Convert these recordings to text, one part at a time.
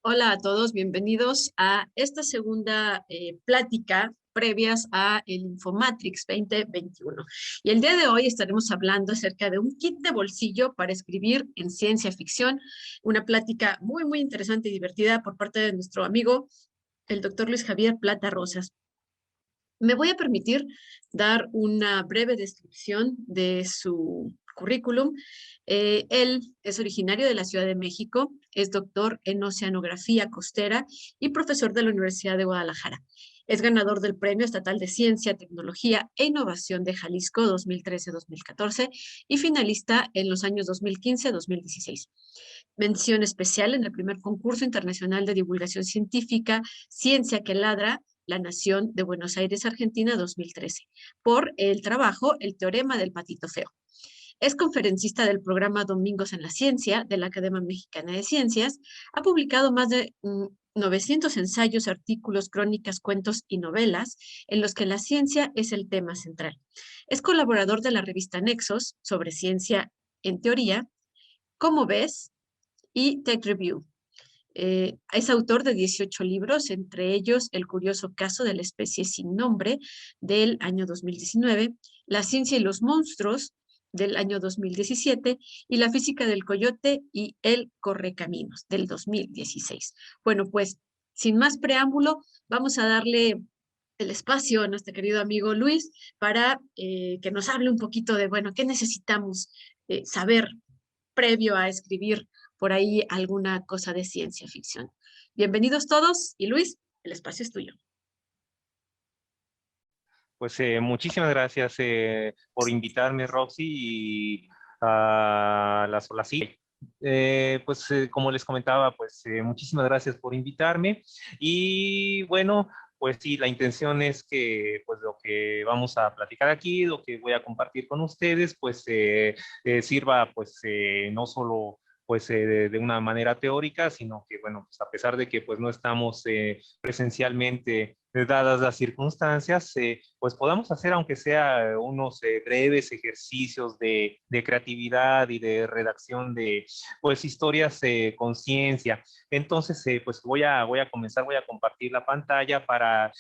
Hola a todos, bienvenidos a esta segunda plática previas a el Infomatrix 2021. Y el día de hoy estaremos hablando acerca de un kit de bolsillo para escribir en ciencia ficción, una plática muy interesante y divertida por parte de nuestro amigo, el doctor Luis Javier Plata Rosas. Me voy a permitir dar una breve descripción de su currículum. Él es originario de la Ciudad de México, es doctor en oceanografía costera y profesor de la Universidad de Guadalajara. Es ganador del Premio Estatal de Ciencia, Tecnología e Innovación de Jalisco 2013-2014 y finalista en los años 2015-2016. Mención especial en el primer concurso internacional de divulgación científica Ciencia que Ladra, La Nación de Buenos Aires, Argentina, 2013, por el trabajo El Teorema del Patito Feo. Es conferencista del programa Domingos en la Ciencia de la Academia Mexicana de Ciencias. Ha publicado más de 900 ensayos, artículos, crónicas, cuentos y novelas en los que la ciencia es el tema central. Es colaborador de la revista Nexos sobre ciencia en teoría, ¿Cómo ves? Y Tech Review. Es autor de 18 libros, entre ellos El curioso caso de la especie sin nombre del año 2019, La ciencia y los monstruos del año 2017 y La física del coyote y El correcaminos del 2016. Bueno, pues sin más preámbulo, vamos a darle el espacio a nuestro querido amigo Luis para que nos hable un poquito de, bueno, qué necesitamos saber previo a escribir por ahí alguna cosa de ciencia ficción. Bienvenidos todos y Luis, el espacio es tuyo. Pues muchísimas gracias por invitarme, Roxy, y a la Solací. Como les comentaba, pues muchísimas gracias por invitarme. Y bueno, pues sí, la intención es que pues lo que vamos a platicar aquí, lo que voy a compartir con ustedes, pues sirva pues no solo pues de una manera teórica, sino que bueno, pues a pesar de que pues no estamos presencialmente dadas las circunstancias, pues podamos hacer, aunque sea unos breves ejercicios de creatividad y de redacción de pues historias con ciencia. Entonces, pues voy a comenzar, voy a compartir la pantalla para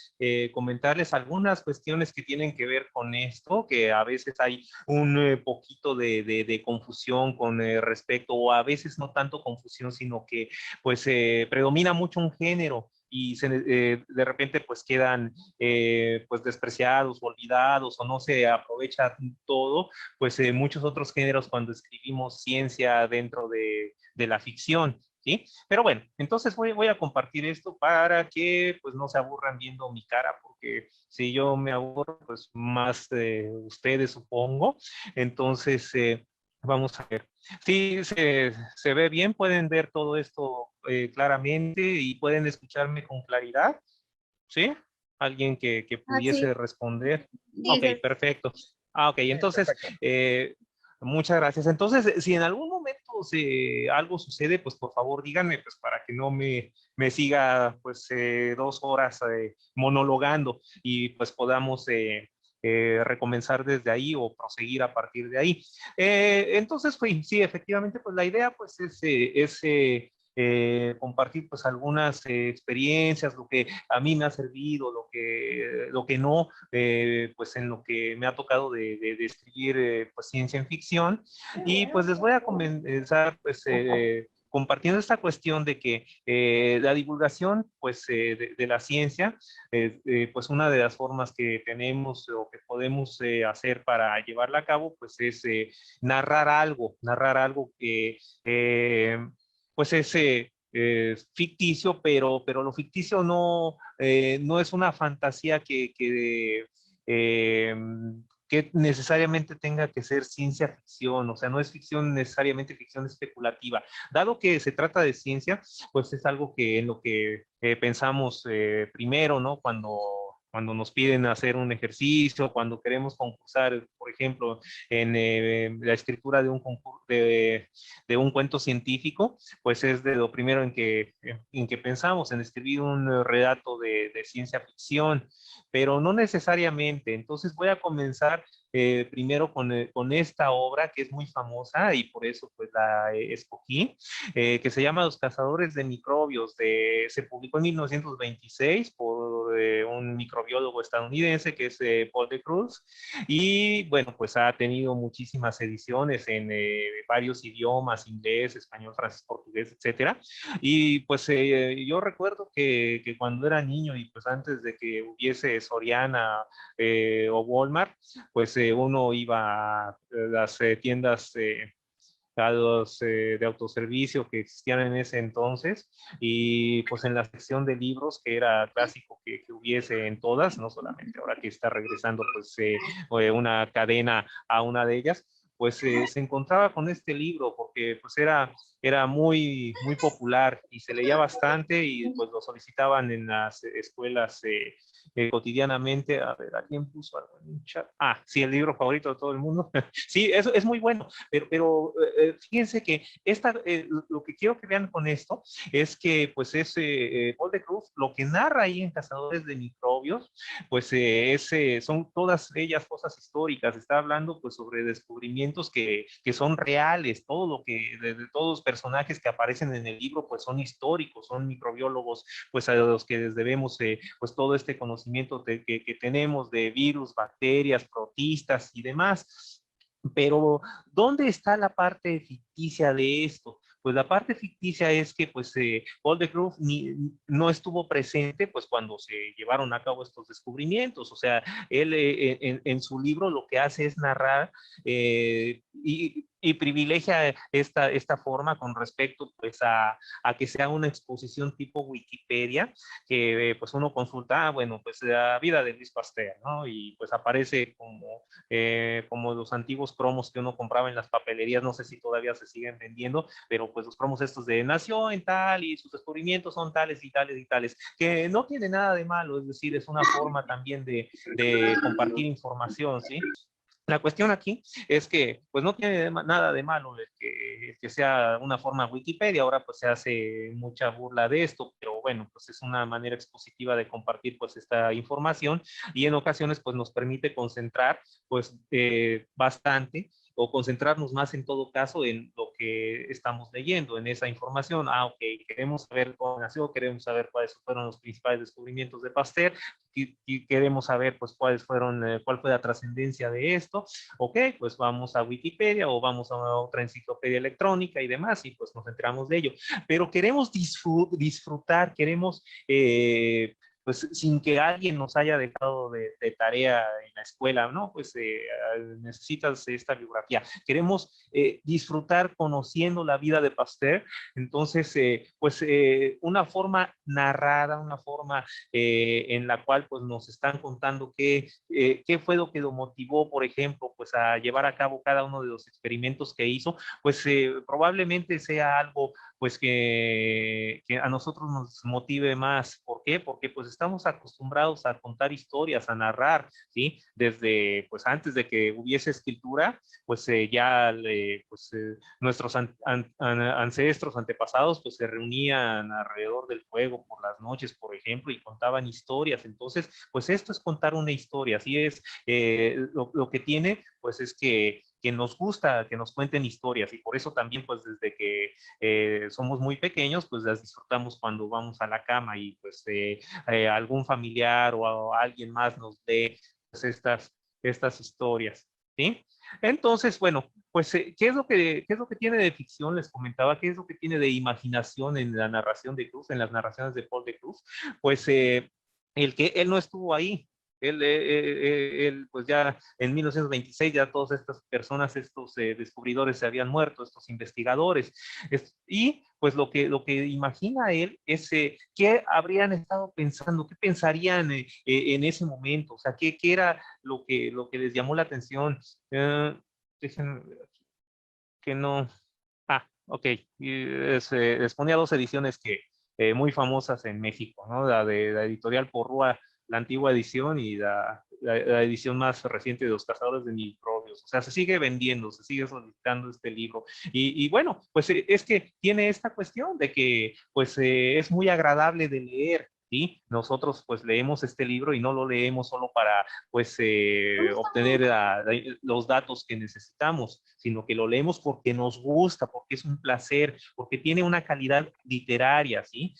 comentarles algunas cuestiones que tienen que ver con esto, que a veces hay un poquito de confusión con respecto, o a veces no tanto confusión, sino que pues predomina mucho un género y de repente pues quedan pues despreciados, olvidados o no se aprovecha todo, pues muchos otros géneros cuando escribimos ciencia dentro de la ficción. ¿Sí? Pero bueno, entonces voy a compartir esto para que pues no se aburran viendo mi cara, porque si yo me aburro, pues más ustedes supongo. Entonces, vamos a ver. Sí, se ve bien, pueden ver todo esto claramente y pueden escucharme con claridad, ¿sí? Alguien que Sí, pudiese responder. sí, Ok, perfecto. Ok, entonces, Perfecto. muchas gracias. Entonces, si en algún momento algo sucede, pues por favor díganme, pues para que no me siga pues 2 horas monologando y pues podamos recomenzar desde ahí o proseguir a partir de ahí. Entonces, pues, sí, efectivamente, pues la idea pues es compartir pues algunas experiencias, lo que a mí me ha servido, lo que no, pues en lo que me ha tocado de escribir pues ciencia en ficción. Y pues les voy a comenzar pues compartiendo esta cuestión de que la divulgación pues de la ciencia, pues una de las formas que tenemos o que podemos hacer para llevarla a cabo pues es narrar algo que pues es ficticio, pero lo ficticio no es una fantasía eh, que necesariamente tenga que ser ciencia ficción, o sea, no es ficción necesariamente ficción especulativa. Dado que se trata de ciencia, pues es algo que en lo que pensamos primero, ¿no? Cuando nos piden hacer un ejercicio, cuando queremos concursar, por ejemplo, en la escritura de un cuento científico, pues es de lo primero en que pensamos, en escribir un relato de ciencia ficción, pero no necesariamente. Entonces voy a comenzar primero con esta obra que es muy famosa y por eso pues la escogí, que se llama Los cazadores de microbios. Se publicó en 1926 por un microbiólogo estadounidense que es Paul de Cruz, y bueno, pues ha tenido muchísimas ediciones en varios idiomas: inglés, español, francés, portugués, etcétera. Y pues yo recuerdo que cuando era niño y pues antes de que hubiese Soriana o Walmart, pues uno iba a las tiendas, a los de autoservicio que existían en ese entonces, y pues en la sección de libros, que era clásico que hubiese en todas, no solamente ahora que está regresando pues una cadena a una de ellas, pues se encontraba con este libro porque pues era muy popular y se leía bastante, y pues lo solicitaban en las escuelas cotidianamente. A ver, ¿alguien puso algo en un chat? Ah, sí, el libro favorito de todo el mundo. Sí, eso es muy bueno, pero fíjense que lo que quiero que vean con esto es que pues Paul de Cruz, lo que narra ahí en Cazadores de Microbios, pues son todas ellas cosas históricas. Está hablando pues sobre descubrimientos que son reales. Todo lo que, de todos los personajes que aparecen en el libro, pues son históricos, son microbiólogos, pues a los que les debemos pues todo este conocimiento que tenemos de virus, bacterias, protistas y demás. Pero, ¿dónde está la parte ficticia de esto? Pues la parte ficticia es que pues Paul de Cruz no estuvo presente pues cuando se llevaron a cabo estos descubrimientos. O sea, él en su libro lo que hace es narrar y privilegia esta forma con respecto pues a que sea una exposición tipo Wikipedia, que pues uno consulta, bueno, pues la vida de Luis Pasteur, ¿no? Y pues aparece como los antiguos cromos que uno compraba en las papelerías. No sé si todavía se siguen vendiendo, pero pues los cromos estos de nació en tal y sus descubrimientos son tales y tales y tales, que no tiene nada de malo. Es decir, es una forma también de compartir información, ¿sí? La cuestión aquí es que pues no tiene nada de malo que sea una forma Wikipedia. Ahora pues se hace mucha burla de esto, pero bueno, pues es una manera expositiva de compartir pues esta información, y en ocasiones pues nos permite concentrar pues bastante, o concentrarnos más en todo caso en lo que estamos leyendo, en esa información. Ok, queremos saber cómo nació, queremos saber cuáles fueron los principales descubrimientos de Pasteur, y queremos saber pues cuál fue la trascendencia de esto. Ok, pues vamos a Wikipedia o vamos a otra enciclopedia electrónica y demás, y pues nos enteramos de ello. Pero queremos disfrutar, queremos pues sin que alguien nos haya dejado de tarea en la escuela, ¿no? Pues necesitas esta biografía. Queremos disfrutar conociendo la vida de Pasteur. Entonces, pues una forma narrada, una forma en la cual pues nos están contando qué fue lo que lo motivó, por ejemplo, pues a llevar a cabo cada uno de los experimentos que hizo. Pues probablemente sea algo pues que a nosotros nos motive más. ¿Por qué? Porque pues estamos acostumbrados a contar historias, a narrar, ¿sí? Desde pues antes de que hubiese escritura, pues nuestros ancestros, antepasados, pues se reunían alrededor del fuego por las noches, por ejemplo, y contaban historias. Entonces, pues esto es contar una historia. Así es, lo que tiene, pues es que nos gusta que nos cuenten historias, y por eso también pues desde que somos muy pequeños pues las disfrutamos cuando vamos a la cama y pues algún familiar o alguien más nos lee pues, estas historias, ¿sí? Entonces, bueno, pues qué es lo que tiene de ficción? Les comentaba, ¿qué es lo que tiene de imaginación en la narración de Cruz, en las narraciones de Paul de Cruz? Pues el que él no estuvo ahí. Él, pues ya en 1926 ya todas estas personas, estos descubridores se habían muerto, estos investigadores. Y pues lo que imagina él es qué habrían estado pensando, qué pensarían en ese momento. O sea, qué era lo que les llamó la atención. Déjenme ver aquí, que no. Ah, ok. Les ponía dos ediciones muy famosas en México, ¿no? La de la editorial Porrúa, la antigua edición, y la edición más reciente de Los Cazadores de Microbios. O sea, se sigue vendiendo, se sigue solicitando este libro. Y bueno, pues es que tiene esta cuestión de que pues es muy agradable de leer. ¿sí? Nosotros pues leemos este libro y no lo leemos solo para pues obtener los datos que necesitamos, sino que lo leemos porque nos gusta, porque es un placer, porque tiene una calidad literaria, ¿sí?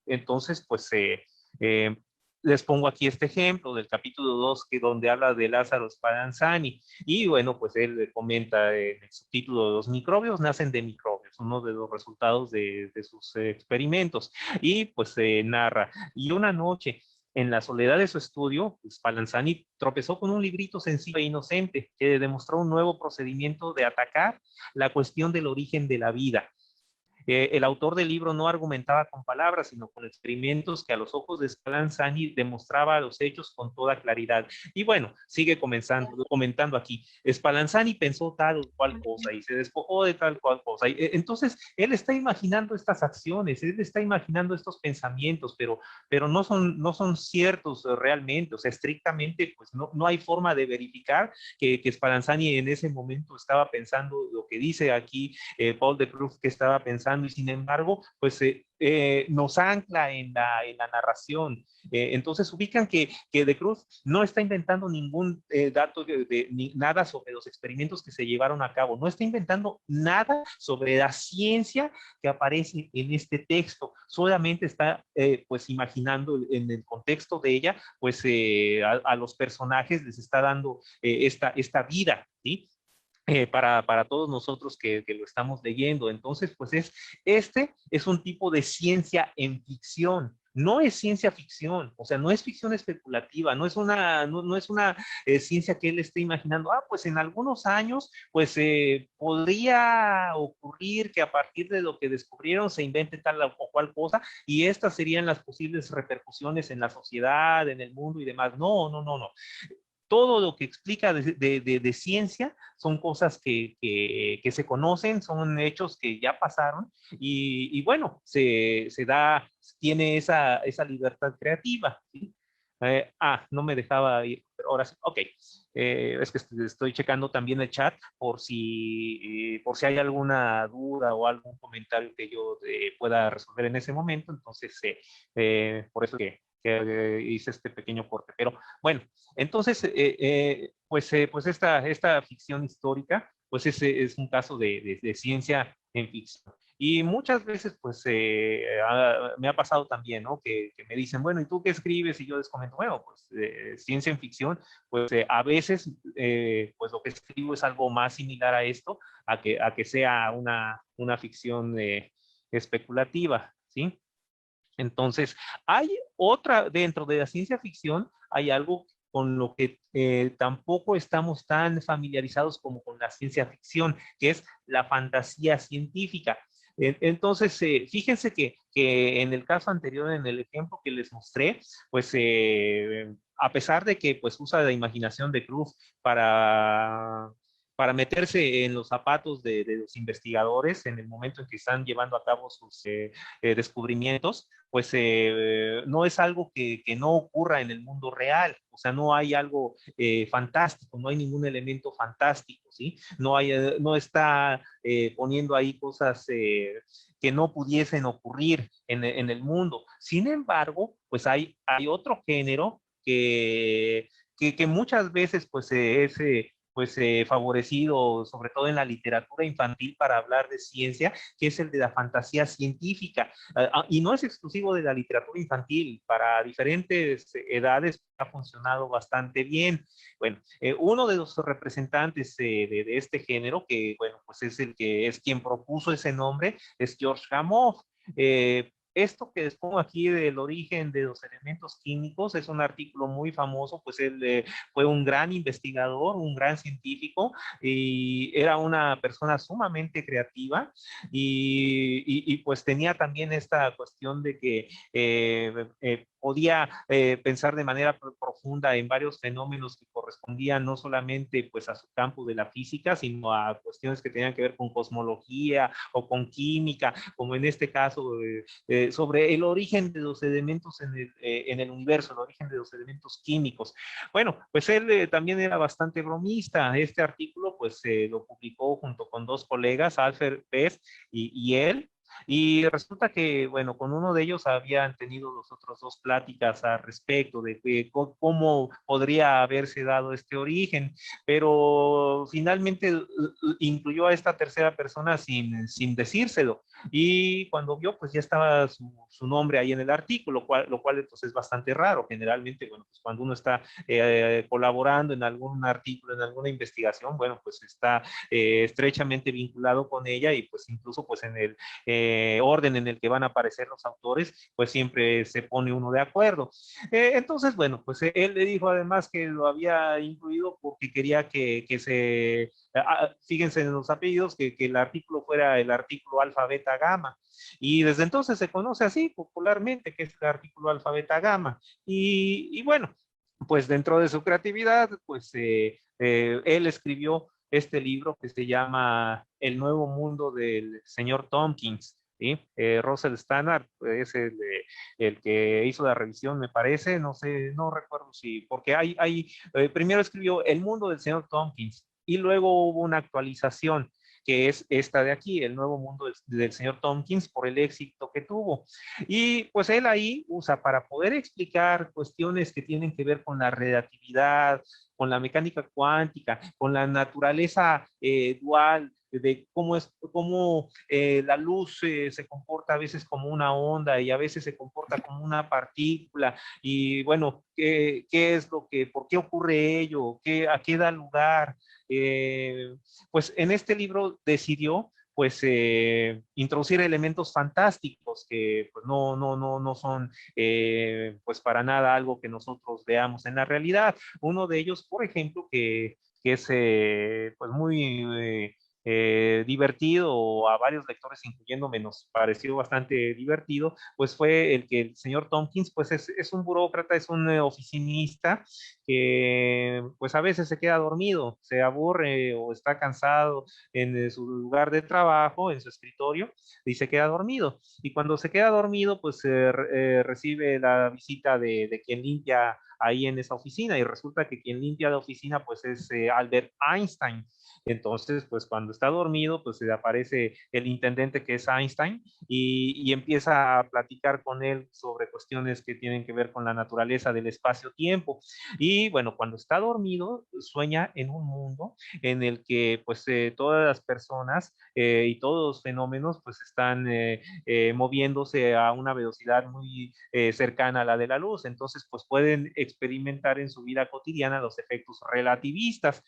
Entonces, pues eh, les pongo aquí este ejemplo del capítulo 2, que donde habla de Lázaro Spallanzani, y bueno, pues él comenta en el subtítulo: los microbios nacen de microbios, uno de los resultados de sus experimentos, y pues narra, y una noche, en la soledad de su estudio, Spallanzani tropezó con un librito sencillo e inocente que demostró un nuevo procedimiento de atacar la cuestión del origen de la vida. El autor del libro no argumentaba con palabras, sino con experimentos que a los ojos de Spallanzani demostraba los hechos con toda claridad. Y bueno, sigue comentando aquí. Spallanzani pensó tal o cual cosa y se despojó de tal cual cosa. Entonces, él está imaginando estas acciones, él está imaginando estos pensamientos, pero no son ciertos realmente, o sea, estrictamente, pues no hay forma de verificar que Spallanzani en ese momento estaba pensando lo que dice aquí Paul de Cruz que estaba pensando, y sin embargo, pues nos ancla en la narración. Entonces ubican que de Cruz no está inventando ningún dato ni nada sobre los experimentos que se llevaron a cabo, no está inventando nada sobre la ciencia que aparece en este texto, solamente está pues imaginando en el contexto de ella, pues a los personajes les está dando esta vida, ¿sí? Para todos nosotros que lo estamos leyendo. Entonces, pues este es un tipo de ciencia en ficción. No es ciencia ficción, o sea, no es ficción especulativa, no es una ciencia que él esté imaginando, pues en algunos años, pues podría ocurrir que a partir de lo que descubrieron se invente tal o cual cosa, y estas serían las posibles repercusiones en la sociedad, en el mundo y demás. No. Todo lo que explica de ciencia son cosas que se conocen, son hechos que ya pasaron, y bueno, tiene esa libertad creativa, ¿sí? No me dejaba ir, pero ahora sí, ok. Es que estoy checando también el chat por si hay alguna duda o algún comentario que yo pueda resolver en ese momento. Entonces, por eso que hice este pequeño corte. Pero bueno, entonces, pues esta ficción histórica, pues es un caso de ciencia en ficción. Y muchas veces, pues, me ha pasado también, ¿no? Que me dicen, bueno, ¿y tú qué escribes? Y yo les comento, bueno, pues, ciencia en ficción, pues, a veces, pues, lo que escribo es algo más similar a esto, a que sea una ficción especulativa, ¿sí? Entonces, hay dentro de la ciencia ficción, hay algo con lo que tampoco estamos tan familiarizados como con la ciencia ficción, que es la fantasía científica. Entonces, fíjense que en el caso anterior, en el ejemplo que les mostré, pues a pesar de que pues usa la imaginación de Cruz para meterse en los zapatos de los investigadores en el momento en que están llevando a cabo sus descubrimientos, pues no es algo que no ocurra en el mundo real, o sea, no hay algo fantástico, no hay ningún elemento fantástico, ¿sí? No está poniendo ahí cosas que no pudiesen ocurrir en el mundo. Sin embargo, pues hay otro género que muchas veces pues es pues favorecido, sobre todo en la literatura infantil, para hablar de ciencia, que es el de la fantasía científica. Y no es exclusivo de la literatura infantil, para diferentes edades ha funcionado bastante bien. Bueno, uno de los representantes de este género, que bueno, pues es el que es quien propuso ese nombre, es George Gamow. Esto que les pongo aquí del origen de los elementos químicos es un artículo muy famoso, pues él fue un gran investigador, un gran científico, y era una persona sumamente creativa, y pues tenía también esta cuestión de que podía pensar de manera profunda en varios fenómenos que correspondían no solamente pues a su campo de la física, sino a cuestiones que tenían que ver con cosmología o con química, como en este caso sobre el origen de los elementos en el universo, el origen de los elementos químicos. Bueno, pues él también era bastante bromista. Este artículo pues lo publicó junto con dos colegas, Alfred Best y él. Y resulta que, bueno, con uno de ellos habían tenido los otros dos pláticas al respecto de cómo podría haberse dado este origen, pero finalmente incluyó a esta tercera persona sin decírselo. Y cuando vio, pues ya estaba su nombre ahí en el artículo, lo cual pues, es bastante raro. Generalmente, bueno, pues cuando uno está colaborando en algún artículo, en alguna investigación, bueno, pues está estrechamente vinculado con ella y pues incluso pues en el orden en el que van a aparecer los autores, pues siempre se pone uno de acuerdo. Entonces, bueno, pues él le dijo además que lo había incluido porque quería que se, fíjense en los apellidos, que el artículo fuera el artículo alfa, beta, gamma. Y desde entonces se conoce así popularmente, que es el artículo alfa, beta, gamma. Y bueno, pues dentro de su creatividad, pues él escribió este libro que se llama El Nuevo Mundo del señor Tompkins. ¿Sí? Russell Stannard es el que hizo la revisión, me parece, no sé, no recuerdo si, porque primero escribió El Mundo del señor Tompkins y luego hubo una actualización que es esta de aquí, El Nuevo Mundo del señor Tompkins, por el éxito que tuvo. Y pues él ahí usa para poder explicar cuestiones que tienen que ver con la relatividad, con la mecánica cuántica, con la naturaleza dual, de cómo la luz se comporta a veces como una onda y a veces se comporta como una partícula. Y bueno, ¿qué es lo que, por qué ocurre ello? ¿A qué da lugar? Pues en este libro decidió pues introducir elementos fantásticos que pues, no son pues para nada algo que nosotros veamos en la realidad. Uno de ellos, por ejemplo, que es pues muy divertido, o a varios lectores, incluyéndome, nos pareció bastante divertido, pues fue el que el señor Tompkins, pues es un burócrata, es un oficinista que pues a veces se queda dormido, se aburre o está cansado en su lugar de trabajo, en su escritorio, y se queda dormido. Y cuando se queda dormido, pues recibe la visita de quien limpia ahí en esa oficina, y resulta que quien limpia la oficina pues es Albert Einstein. Entonces, pues cuando está dormido, pues se aparece el intendente, que es Einstein, y empieza a platicar con él sobre cuestiones que tienen que ver con la naturaleza del espacio-tiempo. Y bueno, cuando está dormido, sueña en un mundo en el que pues todas las personas y todos los fenómenos pues están moviéndose a una velocidad muy cercana a la de la luz. Entonces, pues pueden experimentar en su vida cotidiana los efectos relativistas.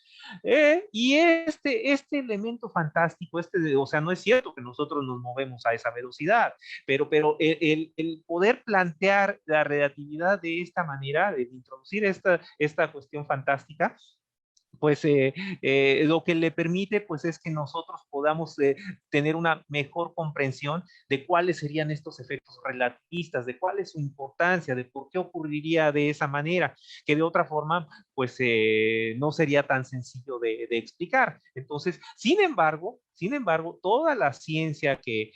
Y este elemento fantástico, o sea, no es cierto que nosotros nos movemos a esa velocidad, pero el poder plantear la relatividad de esta manera, de introducir esta cuestión fantástica, pues lo que le permite pues es que nosotros podamos tener una mejor comprensión de cuáles serían estos efectos relativistas, de cuál es su importancia, de por qué ocurriría de esa manera, que de otra forma pues no sería tan sencillo de explicar. Entonces, sin embargo, toda la ciencia que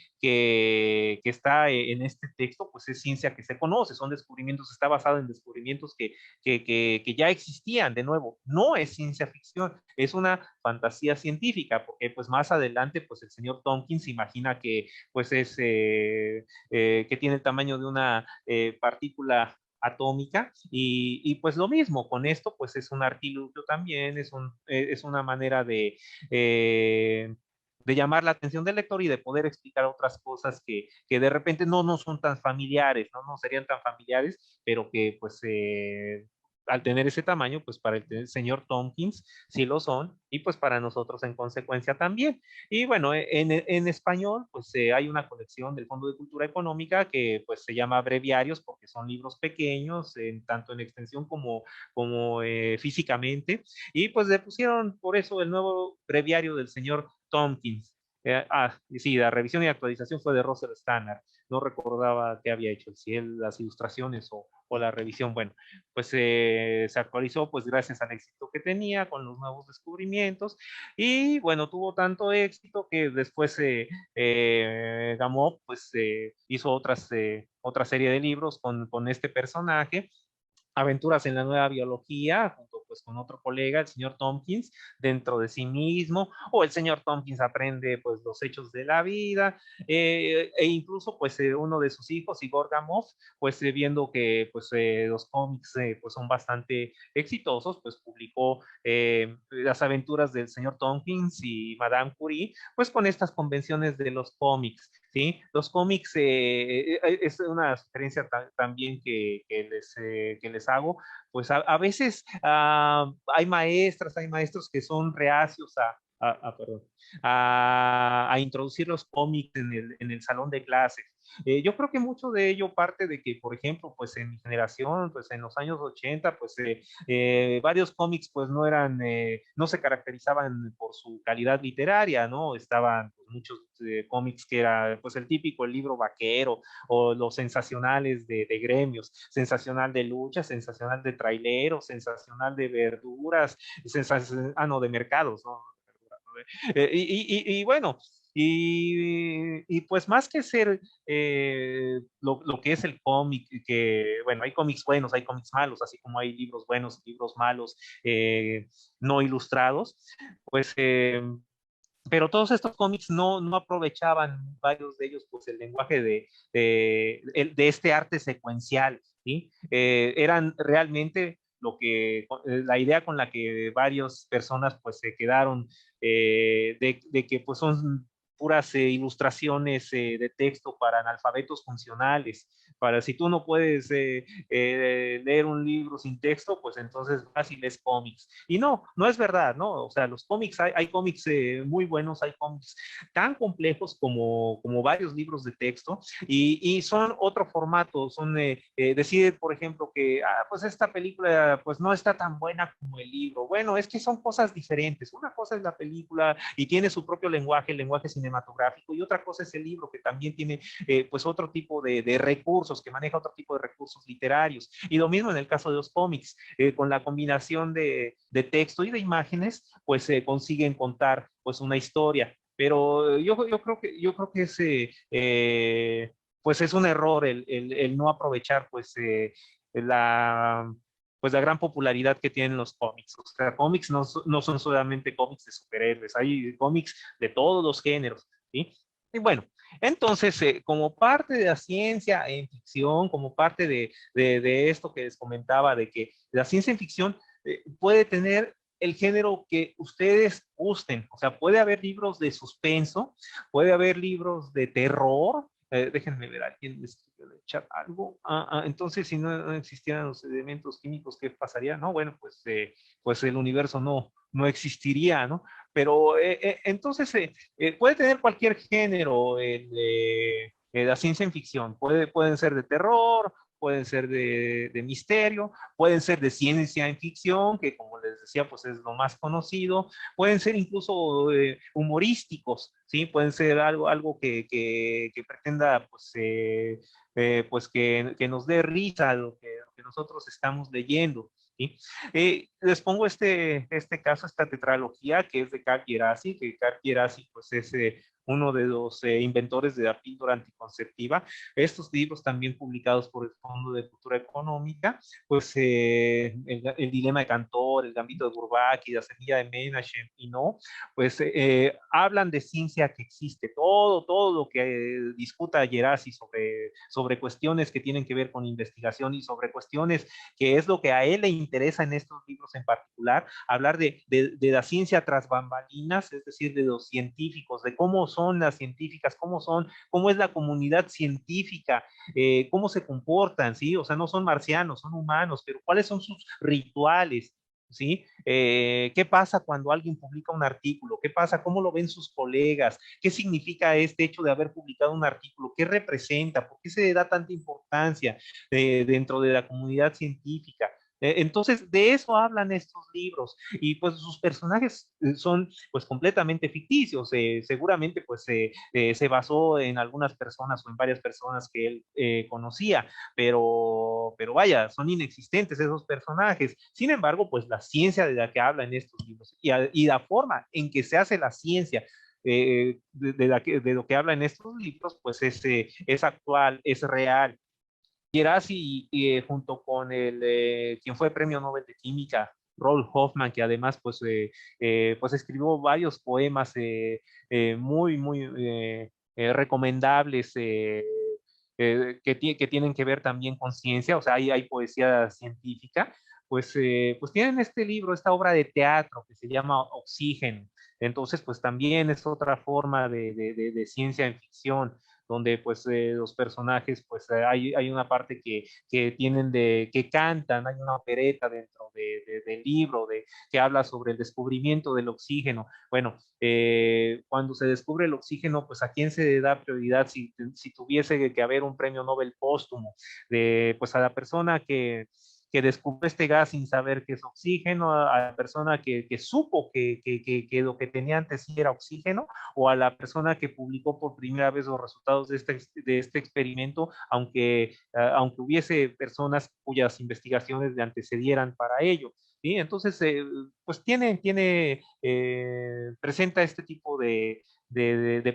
está en este texto, pues es ciencia que se conoce, son descubrimientos, está basado en descubrimientos que ya existían. De nuevo, no es ciencia ficción, es una fantasía científica, porque pues más adelante pues el señor Tompkins imagina que pues que tiene el tamaño de una partícula atómica, y pues lo mismo con esto, pues es un artilugio también, es una manera de llamar la atención del lector y de poder explicar otras cosas que de repente no son tan familiares, no serían tan familiares, pero que pues al tener ese tamaño, pues para el señor Tompkins sí lo son, y pues para nosotros en consecuencia también. Y bueno, en español, pues hay una colección del Fondo de Cultura Económica que pues se llama Breviarios, porque son libros pequeños, tanto en extensión como físicamente, y pues le pusieron por eso el nuevo breviario del señor Tompkins. Sí, la revisión y actualización fue de Russell Stannard. No recordaba qué había hecho, si él las ilustraciones o la revisión. Bueno, pues se actualizó pues gracias al éxito que tenía con los nuevos descubrimientos, y bueno, tuvo tanto éxito que después Gamow pues hizo otra serie de libros con este personaje, Aventuras en la Nueva Biología, junto pues con otro colega, el señor Tompkins, dentro de sí mismo, o el señor Tompkins aprende pues los hechos de la vida, e incluso pues uno de sus hijos, Igor Gamov, pues viendo que pues los cómics pues son bastante exitosos, pues publicó las aventuras del señor Tompkins y Madame Curie, pues con estas convenciones de los cómics, ¿sí? Los cómics es una sugerencia también que les hago, pues a veces hay maestras, hay maestros que son reacios perdón, a introducir los cómics en el salón de clases. Yo creo que mucho de ello parte de que, por ejemplo, pues en mi generación, pues en los años 80, pues varios cómics pues no eran, no se caracterizaban por su calidad literaria, ¿no? Estaban pues, muchos cómics que era pues el típico el libro vaquero o los sensacionales de gremios, sensacional de lucha, sensacional de traileros, sensacional de verduras, no, de mercados, ¿no? Y bueno, y pues más que ser lo que es el cómic, que bueno, hay cómics buenos, hay cómics malos, así como hay libros buenos, libros malos, no ilustrados, pues pero todos estos cómics no aprovechaban, varios de ellos, pues el lenguaje de este arte secuencial, ¿sí? Eran realmente la idea con la que varias personas pues se quedaron, de que pues son puras ilustraciones de texto para analfabetos funcionales, para si tú no puedes leer un libro sin texto, pues entonces vas y lees cómics. Y no es verdad, ¿no? O sea, los cómics, hay cómics muy buenos, hay cómics tan complejos como varios libros de texto, y son otro formato, son decir, por ejemplo, que pues esta película pues no está tan buena como el libro. Bueno, es que son cosas diferentes. Una cosa es la película y tiene su propio lenguaje, el lenguaje cinematográfico, y otra cosa es el libro, que también tiene pues otro tipo de recursos, que maneja otro tipo de recursos literarios. Y lo mismo en el caso de los cómics, con la combinación de texto y de imágenes, pues consiguen contar pues una historia. Pero yo creo que pues es un error el no aprovechar la, pues la gran popularidad que tienen los cómics. O sea, cómics no son solamente cómics de superhéroes, hay cómics de todos los géneros, ¿sí? Y bueno, entonces, como parte de la ciencia en ficción, como parte de esto que les comentaba, de que la ciencia en ficción puede tener el género que ustedes gusten. O sea, puede haber libros de suspenso, puede haber libros de terror. Déjenme ver, ¿alguien les escribió en el chat algo? Entonces, si no existieran los elementos químicos, ¿qué pasaría? No, bueno, pues el universo no existiría, ¿no? Pero entonces puede tener cualquier género la ciencia en ficción. Pueden ser de terror, pueden ser de misterio, pueden ser de ciencia en ficción, que como les decía, pues es lo más conocido, pueden ser incluso humorísticos, ¿sí? Pueden ser algo que pretenda, pues que nos dé risa lo que nosotros estamos leyendo, ¿sí? Les pongo este caso, esta tetralogía que es de Karl Gerasi, que Karl Gerasi pues es uno de los inventores de la píldora anticonceptiva. Estos libros también publicados por el Fondo de Cultura Económica, pues el dilema de Cantor, el gambito de Bourbaki, la semilla de Menachem y no, pues hablan de ciencia que existe, todo lo que discuta Gerasi sobre cuestiones que tienen que ver con investigación y sobre cuestiones que es lo que a él le interesa en estos libros en particular, hablar de la ciencia tras bambalinas, es decir, de los científicos, de cómo son las científicas, cómo es la comunidad científica, cómo se comportan, ¿sí? O sea, no son marcianos, son humanos, pero cuáles son sus rituales, ¿sí? ¿Qué pasa cuando alguien publica un artículo? ¿Qué pasa? ¿Cómo lo ven sus colegas? ¿Qué significa este hecho de haber publicado un artículo? ¿Qué representa? ¿Por qué se le da tanta importancia dentro de la comunidad científica? Entonces, de eso hablan estos libros y pues sus personajes son pues completamente ficticios. Seguramente pues se basó en algunas personas o en varias personas que él conocía, pero vaya, son inexistentes esos personajes. Sin embargo, pues la ciencia de la que habla en estos libros y la forma en que se hace la ciencia de lo que habla en estos libros, pues es actual, es real. Gerasi junto con quien fue premio Nobel de Química, Rolf Hoffmann, que además pues escribió varios poemas muy recomendables, que tienen que ver también con ciencia, o sea, hay poesía científica, pues tienen este libro, esta obra de teatro que se llama Oxígeno. Entonces, pues también es otra forma de ciencia en ficción, donde pues los personajes, pues hay una parte que cantan, hay una opereta dentro del libro que habla sobre el descubrimiento del oxígeno. Bueno, cuando se descubre el oxígeno, pues a quién se da prioridad si tuviese que haber un premio Nobel póstumo, pues a la persona que descubrió este gas sin saber que es oxígeno, a la persona que supo que lo que tenía antes sí era oxígeno, o a la persona que publicó por primera vez los resultados de este experimento, aunque hubiese personas cuyas investigaciones le antecedieran para ello. ¿Sí? Entonces, pues presenta este tipo de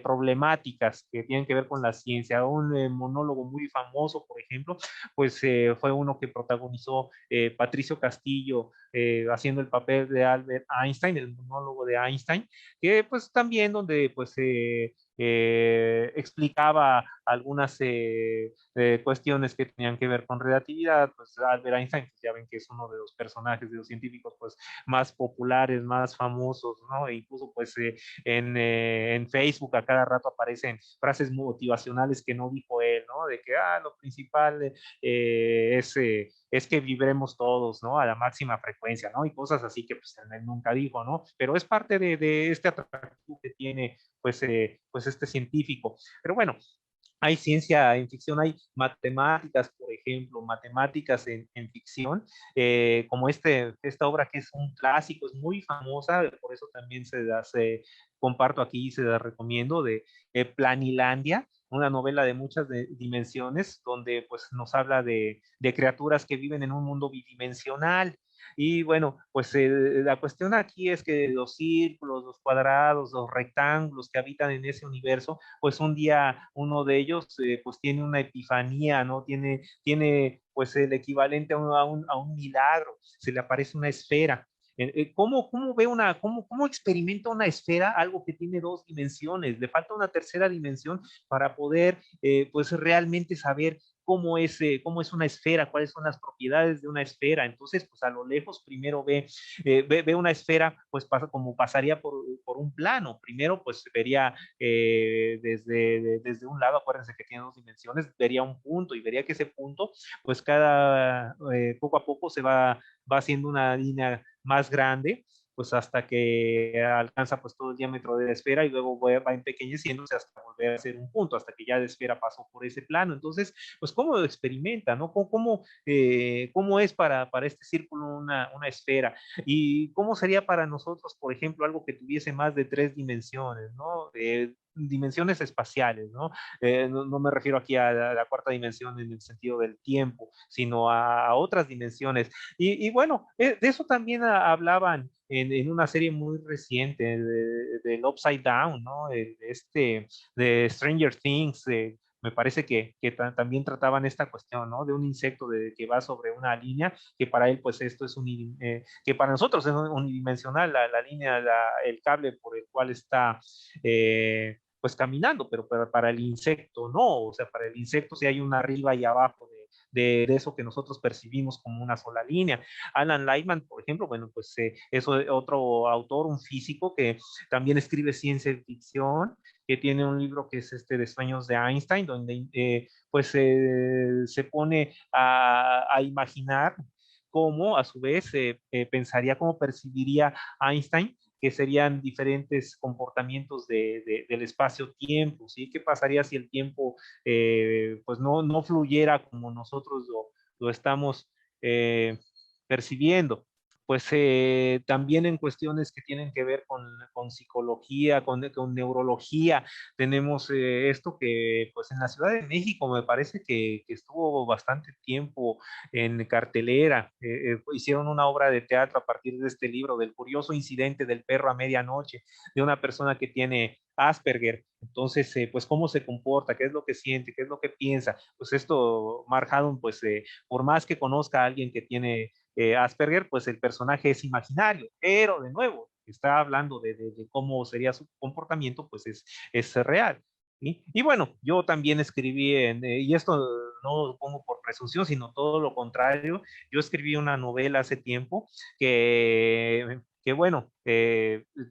problemáticas que tienen que ver con la ciencia. Un monólogo muy famoso, por ejemplo, pues fue uno que protagonizó Patricio Castillo haciendo el papel de Albert Einstein, el monólogo de Einstein, que pues también donde pues explicaba algunas cuestiones que tenían que ver con relatividad. Pues Albert Einstein, pues ya ven que es uno de los personajes de los científicos pues más populares, más famosos, ¿no? E incluso pues en Facebook a cada rato aparecen frases motivacionales que no dijo él, ¿no? De que lo principal es que vibremos todos, ¿no? A la máxima frecuencia, ¿no? Y cosas así que pues él nunca dijo, ¿no? Pero es parte de este atractivo que tiene pues este científico. Pero bueno, hay ciencia en ficción, hay matemáticas, por ejemplo, matemáticas en ficción, como esta obra que es un clásico, es muy famosa, por eso también comparto aquí y se la recomiendo, de Planilandia, una novela de muchas dimensiones, donde pues nos habla de criaturas que viven en un mundo bidimensional. Y bueno, pues la cuestión aquí es que los círculos, los cuadrados, los rectángulos que habitan en ese universo, pues un día uno de ellos pues tiene una epifanía, ¿no? Tiene pues el equivalente a un milagro, se le aparece una esfera. ¿Cómo experimenta una esfera algo que tiene dos dimensiones? Le falta una tercera dimensión para poder pues realmente saber cómo es una esfera, cuáles son las propiedades de una esfera. Entonces, pues a lo lejos primero ve una esfera, pues como pasaría por un plano. Primero, pues vería desde un lado, acuérdense que tiene dos dimensiones, vería un punto y vería que ese punto, pues poco a poco va haciendo una línea más grande, pues hasta que alcanza pues todo el diámetro de la esfera y luego va empequeñeciéndose hasta volver a ser un punto, hasta que ya la esfera pasó por ese plano. Entonces, pues cómo lo experimenta, ¿no? ¿Cómo es para este círculo una esfera? ¿Y cómo sería para nosotros, por ejemplo, algo que tuviese más de tres dimensiones, ¿no? Dimensiones espaciales, ¿no? No me refiero aquí a la cuarta dimensión en el sentido del tiempo, sino a otras dimensiones. Y bueno, de eso también hablaban en una serie muy reciente del Upside Down, ¿no? De Stranger Things, me parece que también trataban esta cuestión, ¿no? De un insecto que va sobre una línea, que para él, pues esto es que para nosotros es unidimensional, la línea, el cable por el cual está, pues caminando, pero para el insecto no, o sea, para el insecto sí hay una arriba y abajo de eso que nosotros percibimos como una sola línea. Alan Lightman, por ejemplo, bueno, pues es otro autor, un físico que también escribe ciencia ficción, que tiene un libro que es de Sueños de Einstein, donde pues se pone a imaginar cómo a su vez pensaría, cómo percibiría Einstein que serían diferentes comportamientos del espacio-tiempo, ¿sí? ¿Qué pasaría si el tiempo pues no fluyera como nosotros lo estamos eh, percibiendo? Pues también en cuestiones que tienen que ver con psicología, con neurología, tenemos esto que pues en la Ciudad de México me parece que estuvo bastante tiempo en cartelera. Hicieron una obra de teatro a partir de este libro, del curioso incidente del perro a medianoche, de una persona que tiene Asperger. Entonces, pues cómo se comporta, qué es lo que siente, qué es lo que piensa. Pues esto, Mark Haddon, pues por más que conozca a alguien que tiene Asperger, pues el personaje es imaginario, pero de nuevo, está hablando de cómo sería su comportamiento, pues es real. ¿Sí? Y bueno, yo también escribí, y esto no lo pongo por presunción, sino todo lo contrario, yo escribí una novela hace tiempo que bueno,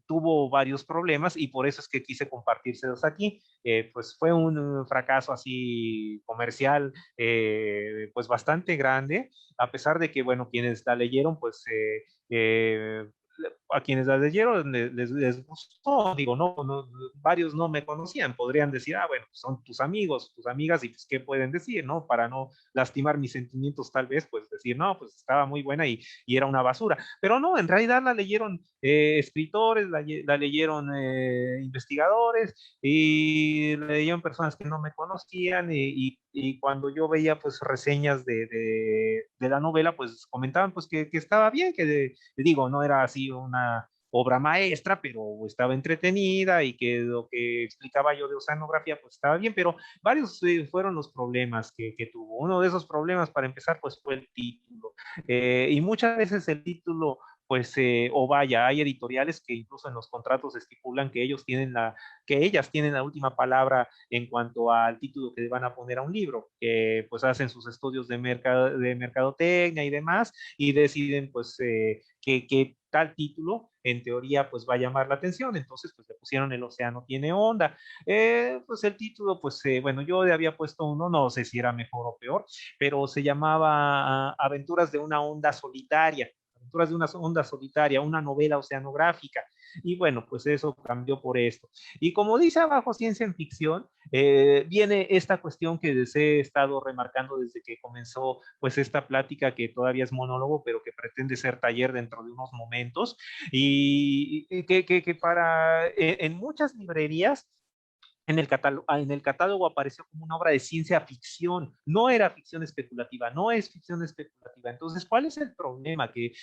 tuvo varios problemas y por eso es que quise compartírselos aquí. Pues fue un fracaso así comercial, pues bastante grande, a pesar de que, bueno, quienes la leyeron, pues a quienes la leyeron les gustó, digo, varios no me conocían, podrían decir, ah, bueno, pues son tus amigos, tus amigas, y pues, ¿qué pueden decir, no? Para no lastimar mis sentimientos, tal vez, pues decir, no, pues estaba muy buena y era una basura. Pero no, en realidad la leyeron escritores, la leyeron investigadores y la leyeron personas que no me conocían y cuando yo veía pues reseñas de la novela, pues comentaban pues que estaba bien, digo, no era así una obra maestra, pero estaba entretenida y que lo que explicaba yo de oceanografía pues estaba bien, pero varios fueron los problemas que tuvo. Uno de esos problemas, para empezar, pues fue el título. Y muchas veces el título pues, o vaya, hay editoriales que incluso en los contratos estipulan que que ellas tienen la última palabra en cuanto al título que le van a poner a un libro, que pues hacen sus estudios de mercadotecnia y demás, y deciden pues que tal título en teoría pues va a llamar la atención, entonces pues le pusieron El océano tiene onda. Pues el título pues bueno, yo le había puesto uno, no sé si era mejor o peor, pero se llamaba Aventuras de una onda solitaria. Aventuras de una onda solitaria, una novela oceanográfica. Y bueno, pues eso cambió por esto. Y como dice abajo ciencia en ficción, viene esta cuestión que les he estado remarcando desde que comenzó pues esta plática, que todavía es monólogo, pero que pretende ser taller dentro de unos momentos, y que para en muchas librerías en el catálogo apareció como una obra de ciencia ficción, no era ficción especulativa, no es ficción especulativa. Entonces, ¿cuál es el problema? Que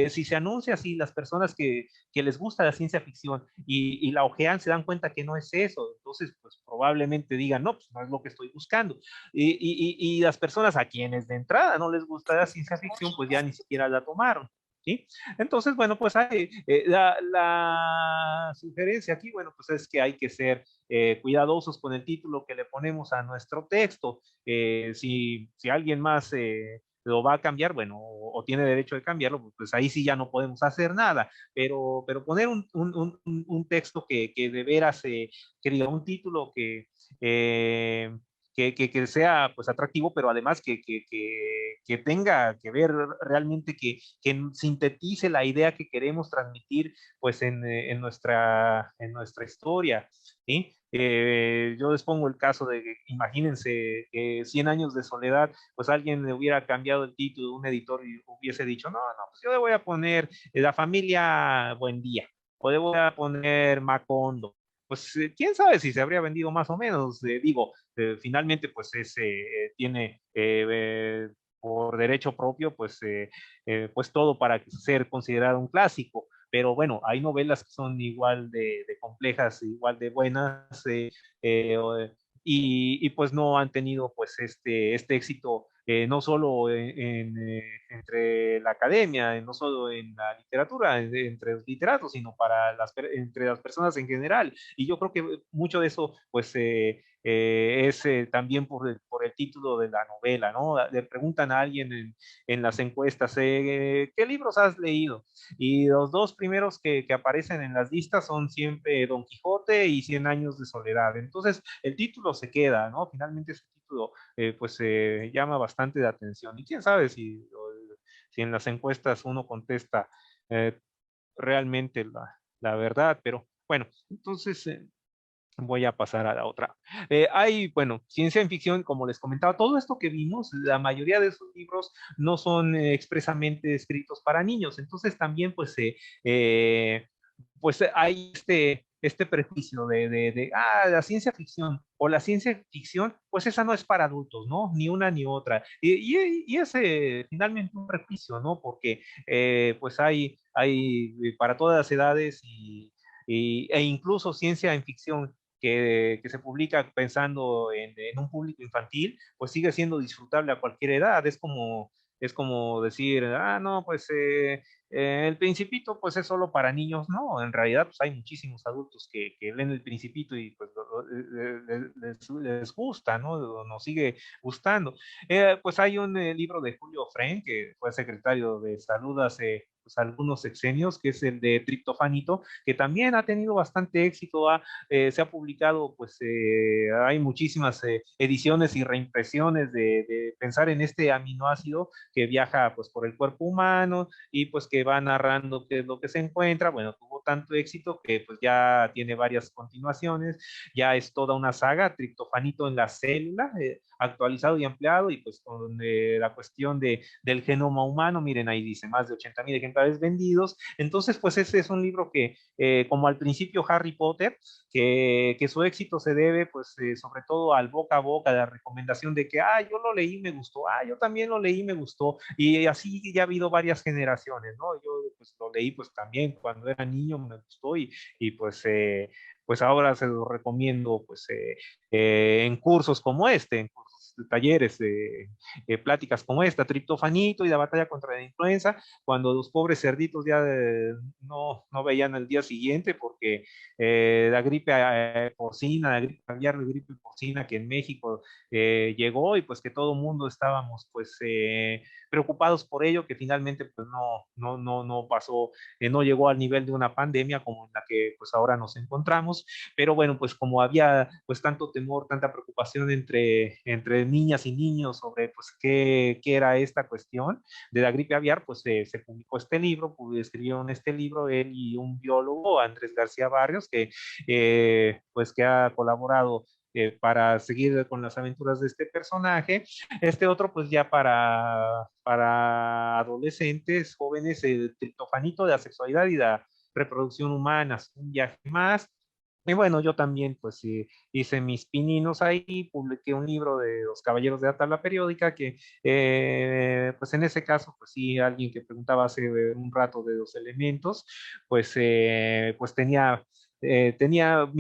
si se anuncia así, las personas que les gusta la ciencia ficción y la ojean, se dan cuenta que no es eso. Entonces, pues probablemente digan, no, pues no es lo que estoy buscando. Y las personas a quienes de entrada no les gusta la ciencia ficción, pues ya ni siquiera la tomaron. ¿Sí? Entonces, bueno, pues hay, la sugerencia aquí, bueno, pues es que hay que ser cuidadosos con el título que le ponemos a nuestro texto. Si alguien más lo va a cambiar, bueno, o tiene derecho de cambiarlo, pues ahí sí ya no podemos hacer nada, pero poner un texto que de veras, que diga un título eh, que sea pues atractivo, pero además que tenga que ver realmente, que sintetice la idea que queremos transmitir pues en nuestra historia. ¿Sí? Yo les pongo el caso de que imagínense 100 años de soledad, pues alguien le hubiera cambiado el título, un editor, y hubiese dicho, no, no, pues yo le voy a poner La familia Buendía, o le voy a poner Macondo. Pues quién sabe si se habría vendido más o menos. Digo, finalmente pues tiene por derecho propio pues todo para ser considerado un clásico, pero bueno, hay novelas que son igual de complejas, igual de buenas, eh, y pues no han tenido pues este éxito, no solo entre la academia, no solo en la literatura, entre los literatos, sino entre las personas en general. Y yo creo que mucho de eso pues es también por el título de la novela, ¿no? Le preguntan a alguien en las encuestas, ¿qué libros has leído? Y los dos primeros que aparecen en las listas son siempre Don Quijote y Cien años de soledad. Entonces, el título se queda, ¿no? Finalmente ese título pues llama bastante la atención. Y quién sabe si en las encuestas uno contesta eh, realmente la verdad, pero bueno, entonces voy a pasar a la otra. Hay, bueno, ciencia en ficción, como les comentaba, todo esto que vimos, la mayoría de esos libros no son expresamente escritos para niños, entonces también pues hay este prejuicio la ciencia ficción o la ciencia ficción, pues esa no es para adultos, ¿no? Ni una ni otra. Y es finalmente un prejuicio, ¿no? Porque pues hay para todas las edades e incluso ciencia en ficción que se publica pensando en un público infantil, pues sigue siendo disfrutable a cualquier edad. es como decir, ah, no, pues el Principito pues es solo para niños. No, en realidad pues hay muchísimos adultos que leen el Principito y pues les gusta, ¿no? Nos sigue gustando. Pues hay un libro de Julio Fren, que fue secretario de Salud hace pues, algunos sexenios, que es el de Triptofanito, que también ha tenido bastante éxito, se ha publicado, pues hay muchísimas ediciones y reimpresiones de pensar en este aminoácido que viaja pues por el cuerpo humano y pues que va narrando qué es lo que se encuentra. Bueno, tuvo tanto éxito que pues ya tiene varias continuaciones, ya es toda una saga, Triptofanito en la célula, actualizado y ampliado, y pues con la cuestión del genoma humano, miren ahí dice, más de 80,000 ejemplares vendidos. Entonces pues ese es un libro que, como al principio Harry Potter, que su éxito se debe pues sobre todo al boca a boca, de la recomendación de que, ah, yo lo leí, me gustó, ah, yo también lo leí, me gustó, y así ya ha habido varias generaciones, ¿no? Yo pues lo leí pues también cuando era niño, me gustó, y pues ahora se lo recomiendo pues en cursos como este, en cursos de talleres, pláticas como esta, Triptofanito y la batalla contra la influenza, cuando los pobres cerditos ya no veían el día siguiente porque la gripe porcina, la gripe aviar, la gripe porcina que en México llegó, y pues que todo el mundo estábamos pues preocupados por ello, que finalmente pues no pasó, no llegó al nivel de una pandemia como en la que pues ahora nos encontramos. Pero bueno, pues como había pues tanto temor, tanta preocupación entre niñas y niños sobre pues qué era esta cuestión de la gripe aviar, pues se publicó este libro, escribieron este libro él y un biólogo, Andrés García Barrios, pues que ha colaborado para seguir con las aventuras de este personaje. Este otro, pues ya para adolescentes, jóvenes, el Triptofanito de la sexualidad y la reproducción humanas, un viaje más. Y bueno, yo también pues hice mis pininos ahí, publiqué un libro de los Caballeros de la Tabla Periódica, que pues en ese caso, pues sí, alguien que preguntaba hace un rato de los elementos, pues me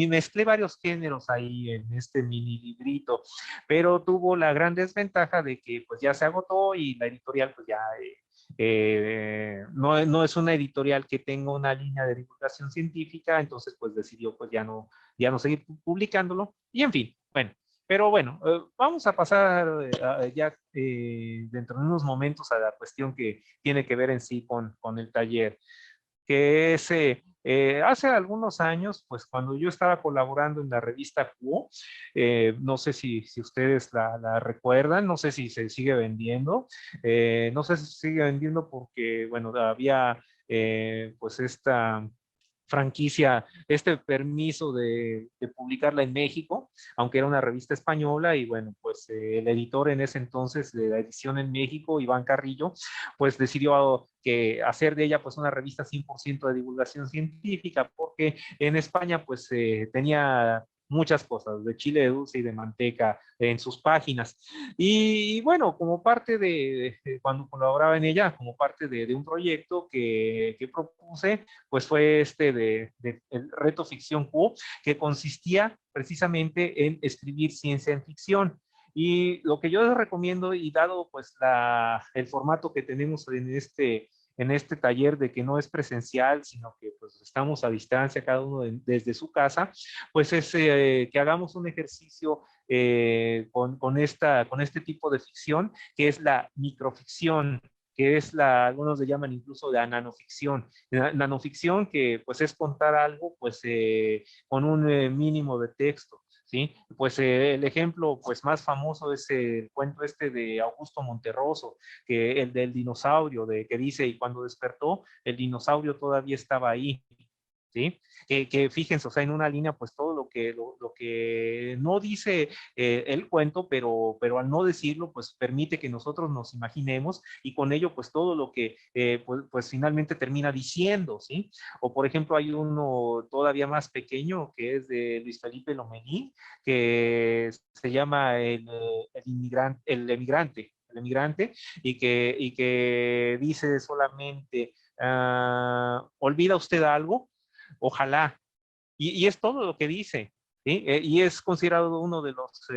mezclé varios géneros ahí en este mini librito, pero tuvo la gran desventaja de que pues ya se agotó, y la editorial pues ya no es una editorial que tenga una línea de divulgación científica, entonces pues decidió pues ya no seguir publicándolo, y en fin, bueno. Pero bueno, vamos a pasar ya dentro de unos momentos a la cuestión que tiene que ver en sí con el taller, que es hace algunos años, pues cuando yo estaba colaborando en la revista Q, no sé si ustedes la recuerdan, no sé si se sigue vendiendo, no sé si se sigue vendiendo porque, bueno, había pues esta franquicia, este permiso de publicarla en México, aunque era una revista española, y bueno, pues el editor en ese entonces de la edición en México, Iván Carrillo, pues decidió que hacer de ella pues una revista 100% de divulgación científica, porque en España pues tenía muchas cosas, de chile de dulce y de manteca en sus páginas. Y bueno, como parte cuando colaboraba en ella, como parte de un proyecto que propuse, pues fue el reto Ficción Q, que consistía precisamente en escribir ciencia en ficción. Y lo que yo les recomiendo, y dado pues el formato que tenemos en este taller, de que no es presencial, sino que pues estamos a distancia, cada uno desde su casa, pues es que hagamos un ejercicio con este tipo de ficción, que es la microficción, que es algunos le llaman incluso la nanoficción. La nanoficción, que pues es contar algo pues con un mínimo de texto. ¿Sí? Pues el ejemplo pues más famoso es el cuento de Augusto Monterroso, que el del dinosaurio, que dice, y cuando despertó, el dinosaurio todavía estaba ahí. ¿Sí? Que fíjense, o sea, en una línea, pues todo lo que no dice el cuento, pero al no decirlo, pues permite que nosotros nos imaginemos, y con ello, pues todo lo que pues finalmente termina diciendo, ¿sí? O por ejemplo, hay uno todavía más pequeño, que es de Luis Felipe Lomelí, que se llama el emigrante, y que dice solamente, ¿olvida usted algo? Ojalá. Y es todo lo que dice. ¿sí? Y es considerado uno de los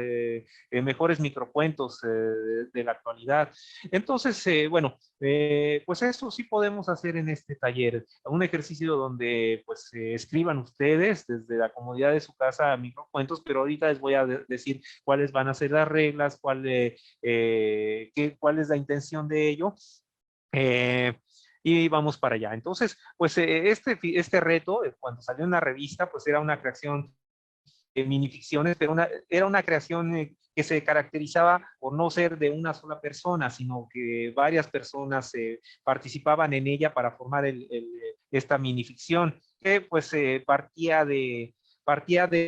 mejores microcuentos de la actualidad. Entonces, bueno, pues eso sí podemos hacer en este taller, un ejercicio donde pues escriban ustedes desde la comodidad de su casa microcuentos, pero ahorita les voy a decir cuáles van a ser las reglas, cuál es la intención de ello. Y vamos para allá. Entonces, pues este reto, cuando salió en la revista, pues era una creación minificciones, pero era una creación que se caracterizaba por no ser de una sola persona, sino que varias personas participaban en ella para formar esta minificción, que pues partía de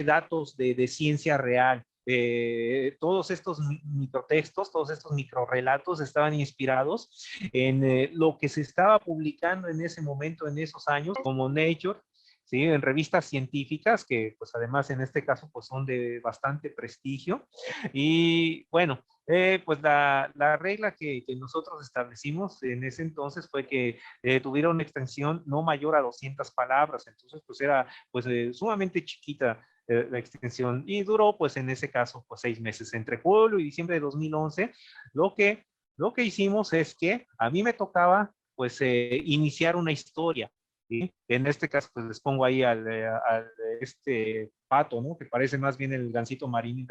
datos de ciencia real. Todos estos microtextos, todos estos microrelatos estaban inspirados en lo que se estaba publicando en ese momento, en esos años, como Nature, ¿sí? En revistas científicas que pues además en este caso pues son de bastante prestigio. Y bueno, pues la regla que nosotros establecimos en ese entonces fue que tuviera una extensión no mayor a 200 palabras, entonces pues era pues sumamente chiquita la extensión y duró pues en ese caso pues 6 meses, entre julio y diciembre de 2011. Lo que, lo que hicimos es que a mí me tocaba pues iniciar una historia. ¿Sí? En este caso, pues les pongo ahí este pato, ¿no? Que parece más bien el gansito marino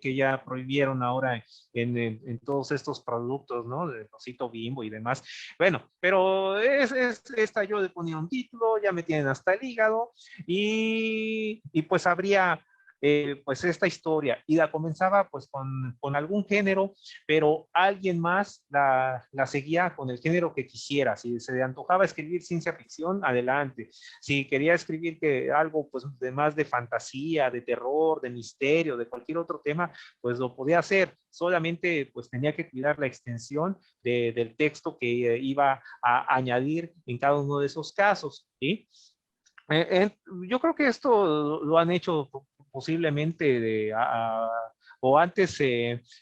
que ya prohibieron ahora en todos estos productos, ¿no? De Osito Bimbo y demás. Bueno, pero esta yo le ponía un título, ya me tienen hasta el hígado y pues habría pues esta historia y la comenzaba pues con algún género, pero alguien más la seguía con el género que quisiera. Si se le antojaba escribir ciencia ficción, adelante. Si quería escribir algo pues de más de fantasía, de terror, de misterio, de cualquier otro tema, pues lo podía hacer. Solamente pues tenía que cuidar la extensión del texto que iba a añadir en cada uno de esos casos, ¿sí? Yo creo que esto lo han hecho posiblemente o antes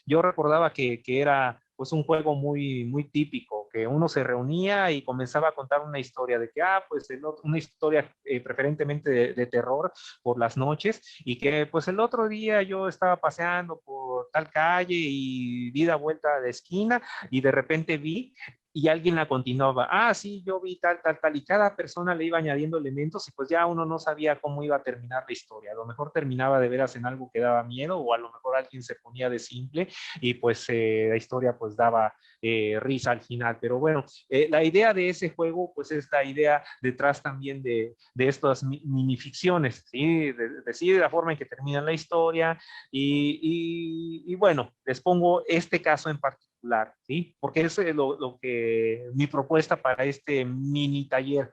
yo recordaba que era pues un juego muy típico, que uno se reunía y comenzaba a contar una historia de que, pues una historia preferentemente de terror por las noches y que pues el otro día yo estaba paseando por tal calle y di la vuelta de esquina y de repente vi y alguien la continuaba, sí, yo vi tal, y cada persona le iba añadiendo elementos y pues ya uno no sabía cómo iba a terminar la historia. A lo mejor terminaba de veras en algo que daba miedo o a lo mejor alguien se ponía de simple y pues la historia pues daba risa al final. Pero bueno, la idea de ese juego pues es la idea detrás también de estas minificciones, ¿sí? Decide la forma en que termina la historia y bueno, les pongo este caso en particular, ¿sí? Porque es lo que mi propuesta para este mini taller.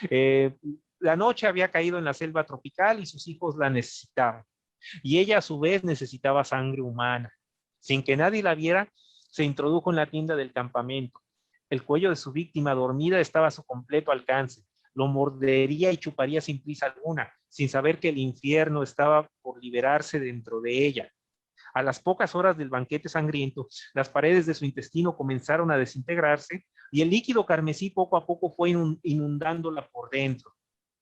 Eh, la noche había caído en la selva tropical y sus hijos la necesitaban. Y ella a su vez necesitaba sangre humana. Sin que nadie la viera, se introdujo en la tienda del campamento. El cuello de su víctima dormida estaba a su completo alcance. Lo mordería y chuparía sin prisa alguna, sin saber que el infierno estaba por liberarse dentro de ella. A las pocas horas del banquete sangriento, las paredes de su intestino comenzaron a desintegrarse y el líquido carmesí poco a poco fue inundándola por dentro.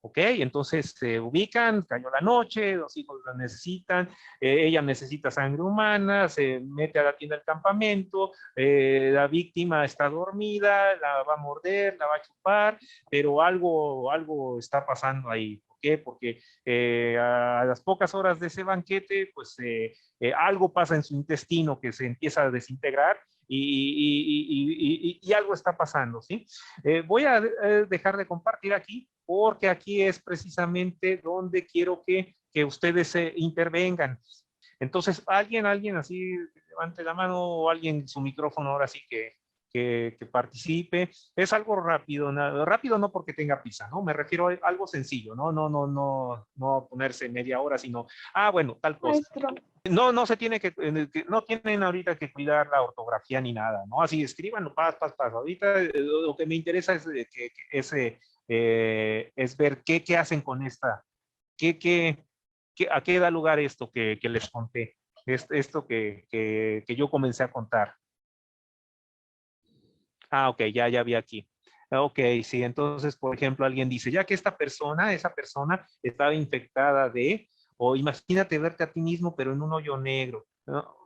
¿Ok? Entonces se ubican, cayó la noche, los hijos la necesitan, ella necesita sangre humana, se mete a la tienda del campamento, la víctima está dormida, la va a morder, la va a chupar, pero algo está pasando ahí. ¿Por qué? Porque a las pocas horas de ese banquete, pues algo pasa en su intestino que se empieza a desintegrar y algo está pasando, ¿sí? Voy a dejar de compartir aquí porque aquí es precisamente donde quiero que ustedes intervengan. Entonces, alguien así, levante la mano o alguien su micrófono ahora sí que participe. Es algo rápido, rápido no porque tenga prisa, ¿no? Me refiero a algo sencillo, ¿no? No ponerse media hora, sino, bueno, tal cosa. Maestro. No se tiene no tienen ahorita que cuidar la ortografía ni nada, ¿no? Así escriban, pas. Ahorita lo que me interesa es ver qué hacen con esta, a qué da lugar esto que les conté, esto que yo comencé a contar. Ok, ya vi aquí. Ok, sí, entonces, por ejemplo, alguien dice, ya que esa persona estaba infectada de o imagínate verte a ti mismo, pero en un hoyo negro, ¿no?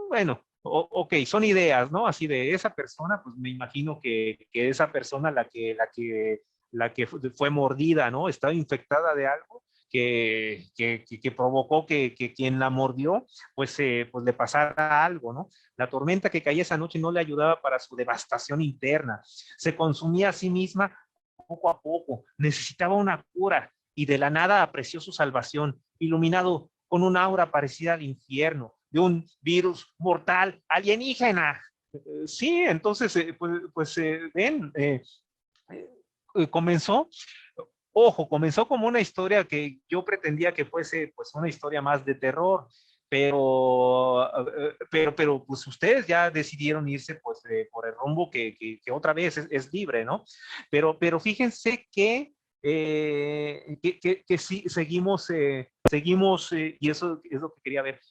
Bueno, ok, son ideas, ¿no? Así de esa persona, pues me imagino que esa persona la que fue mordida, ¿no? Estaba infectada de algo que provocó que quien la mordió, pues le pasara algo, ¿no? La tormenta que caía esa noche no le ayudaba para su devastación interna. Se consumía a sí misma poco a poco, necesitaba una cura y de la nada apreció su salvación, iluminado con un aura parecida al infierno, de un virus mortal alienígena. Sí, entonces, ven, comenzó, ojo, comenzó como una historia que yo pretendía que fuese pues una historia más de terror, pero pues ustedes ya decidieron irse pues por el rumbo que otra vez es libre, ¿no? Pero fíjense que sí, seguimos, y eso es lo que quería ver,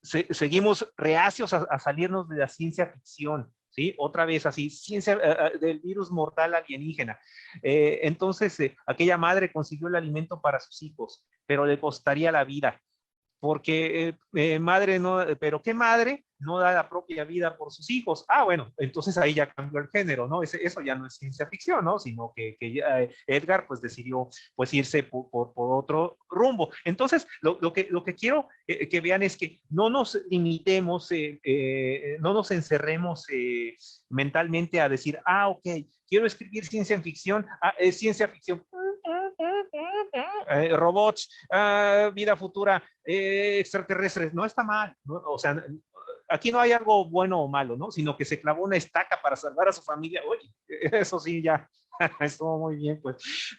seguimos reacios a salirnos de la ciencia ficción, ¿sí? Otra vez así, ciencia del virus mortal alienígena. Entonces, aquella madre consiguió el alimento para sus hijos, pero le costaría la vida porque madre no, pero ¿qué madre no da la propia vida por sus hijos? Ah, bueno, entonces ahí ya cambió el género, ¿no? Eso ya no es ciencia ficción, ¿no? Sino que Edgar pues decidió pues irse por otro rumbo. Entonces, lo que quiero que vean es que no nos limitemos, no nos encerremos mentalmente a decir, ah, ok, quiero escribir ciencia ficción, es ciencia ficción. Robots, vida futura, extraterrestres, no está mal, ¿no? O sea, aquí no hay algo bueno o malo, ¿no? Sino que se clavó una estaca para salvar a su familia. Oye, eso sí, ya estuvo muy bien, pues.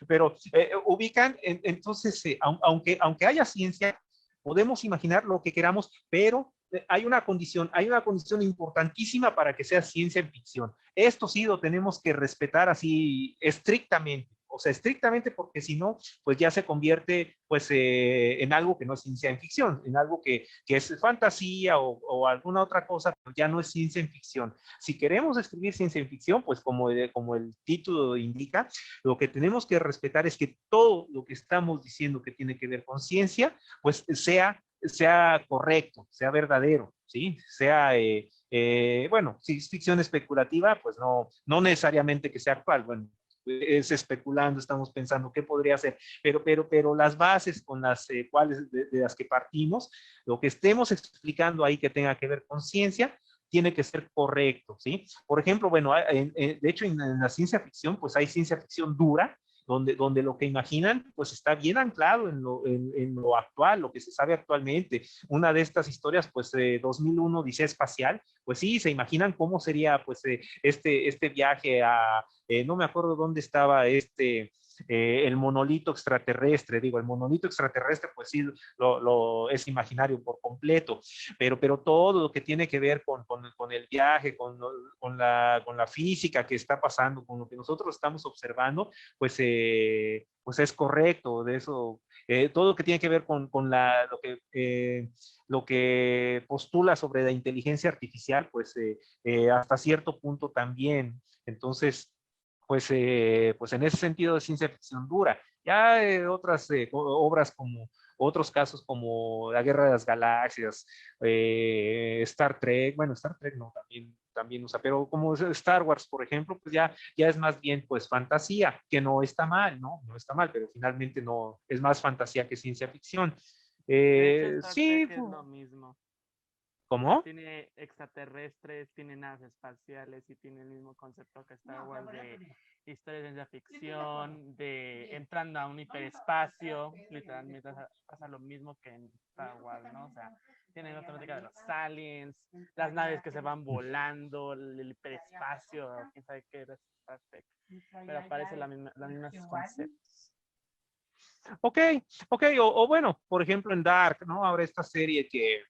Pero ubican, entonces, aunque haya ciencia, podemos imaginar lo que queramos, pero hay una condición importantísima para que sea ciencia ficción. Esto sí lo tenemos que respetar así estrictamente. O sea, estrictamente porque si no, pues ya se convierte pues en algo que no es ciencia ficción, en algo que es fantasía o alguna otra cosa, pero ya no es ciencia ficción. Si queremos escribir ciencia ficción, pues como el título indica, lo que tenemos que respetar es que todo lo que estamos diciendo que tiene que ver con ciencia, pues sea correcto, sea verdadero, ¿sí? Sea, bueno, si es ficción especulativa, pues no necesariamente que sea actual, bueno, es especulando, estamos pensando qué podría ser, pero las bases con las cuales de las que partimos, lo que estemos explicando ahí que tenga que ver con ciencia, tiene que ser correcto, ¿sí? Por ejemplo, bueno, de hecho en la ciencia ficción, pues hay ciencia ficción dura, donde lo que imaginan pues está bien anclado en lo actual, lo que se sabe actualmente. Una de estas historias, pues 2001, Odisea Espacial, pues sí, se imaginan cómo sería pues este viaje no me acuerdo dónde estaba el monolito extraterrestre, digo, el monolito extraterrestre, pues sí, es imaginario por completo, pero todo lo que tiene que ver con el viaje, con la física que está pasando, con lo que nosotros estamos observando, pues es correcto, de eso, todo lo que tiene que ver con lo que postula sobre la inteligencia artificial, pues hasta cierto punto también. Entonces, pues en ese sentido de ciencia ficción dura. Ya otras obras como otros casos como La Guerra de las Galaxias, Star Trek, bueno, Star Trek no, también usa, pero como Star Wars, por ejemplo, pues ya es más bien pues fantasía, que no está mal, ¿no? No está mal, pero finalmente no, es más fantasía que ciencia ficción. De hecho, Star Sí, Trek es lo mismo. O sea, ¿cómo? tiene extraterrestres, tiene naves espaciales y tiene el mismo concepto que Star Wars de historia de ciencia ficción, de entrando a un hiperespacio, literalmente pasa lo mismo que en Star Wars, ¿no? O sea, tiene la temática de los aliens, las naves que se van volando, el hiperespacio, quién sabe qué era Star Trek, pero aparece los mismos conceptos. Ok, ok, o bueno, por ejemplo en Dark, ¿no? Ahora esta serie que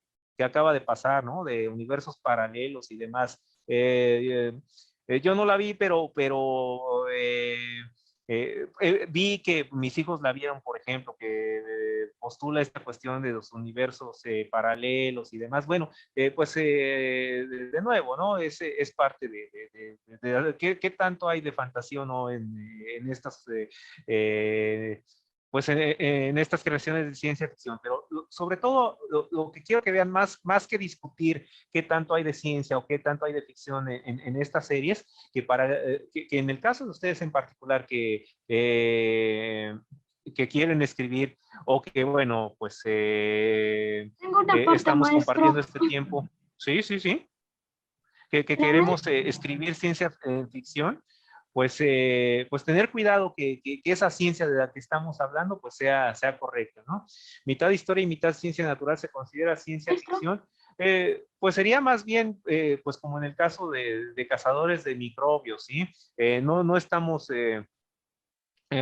acaba de pasar, ¿no? De universos paralelos y demás. Yo no la vi, pero vi que mis hijos la vieron, por ejemplo, que postula esta cuestión de los universos paralelos y demás. Bueno, pues de nuevo, ¿no? Es parte ¿qué tanto hay de fantasía o no en estas pues en estas creaciones de ciencia ficción, pero sobre todo lo que quiero que vean más que discutir qué tanto hay de ciencia o qué tanto hay de ficción en estas series, que en el caso de ustedes en particular que quieren escribir o que, bueno, pues Tengo una parte, estamos compartiendo maestro. este tiempo. Sí, sí, sí. Que La vez- queremos escribir ciencia ficción, pues tener cuidado que esa ciencia de la que estamos hablando pues sea correcta, ¿no? Mitad historia y mitad ciencia natural se considera ciencia Maestro, ficción. Pues sería más bien, pues como en el caso de cazadores de microbios, ¿sí? No estamos...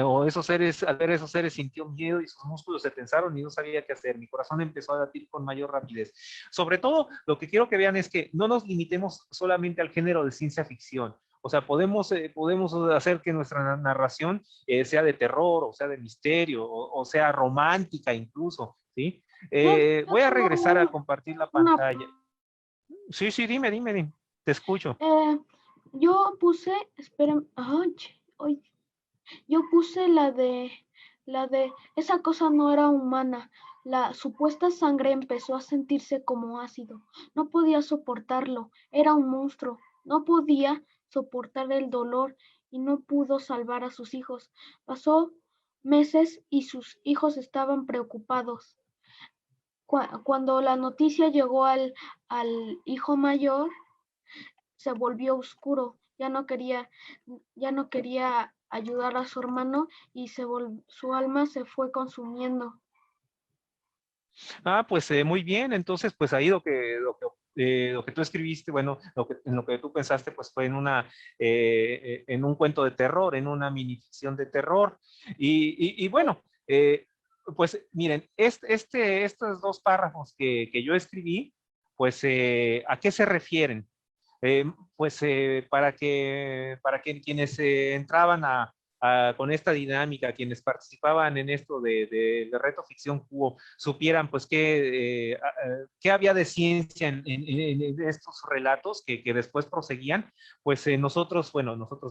o esos seres, al ver esos seres sintió miedo y sus músculos se tensaron y no sabía qué hacer. Mi corazón empezó a latir con mayor rapidez. Sobre todo, lo que quiero que vean es que no nos limitemos solamente al género de ciencia ficción. O sea, podemos hacer que nuestra narración sea de terror, o sea de misterio, o sea romántica incluso, ¿sí? yo Voy a tengo regresar a compartir la una. pantalla. Sí, sí, dime, te escucho. Yo puse, esperen, ay, yo puse esa cosa no era humana. La supuesta sangre empezó a sentirse como ácido. No podía soportarlo. Era un monstruo. No podía soportar el dolor y no pudo salvar a sus hijos. Pasó meses y sus hijos estaban preocupados. Cuando la noticia llegó al hijo mayor, se volvió oscuro. Ya no quería ayudar a su hermano y su alma se fue consumiendo. Pues muy bien, entonces pues ahí lo que tú escribiste, bueno, en lo que tú pensaste pues fue en un cuento de terror, en una minificción de terror. Y bueno, pues miren, estos dos párrafos que yo escribí, pues ¿a qué se refieren? Eh, para que quienes entraban con esta dinámica, quienes participaban en esto de Reto Ficción Cubo, supieran pues qué había de ciencia en estos relatos que después proseguían, pues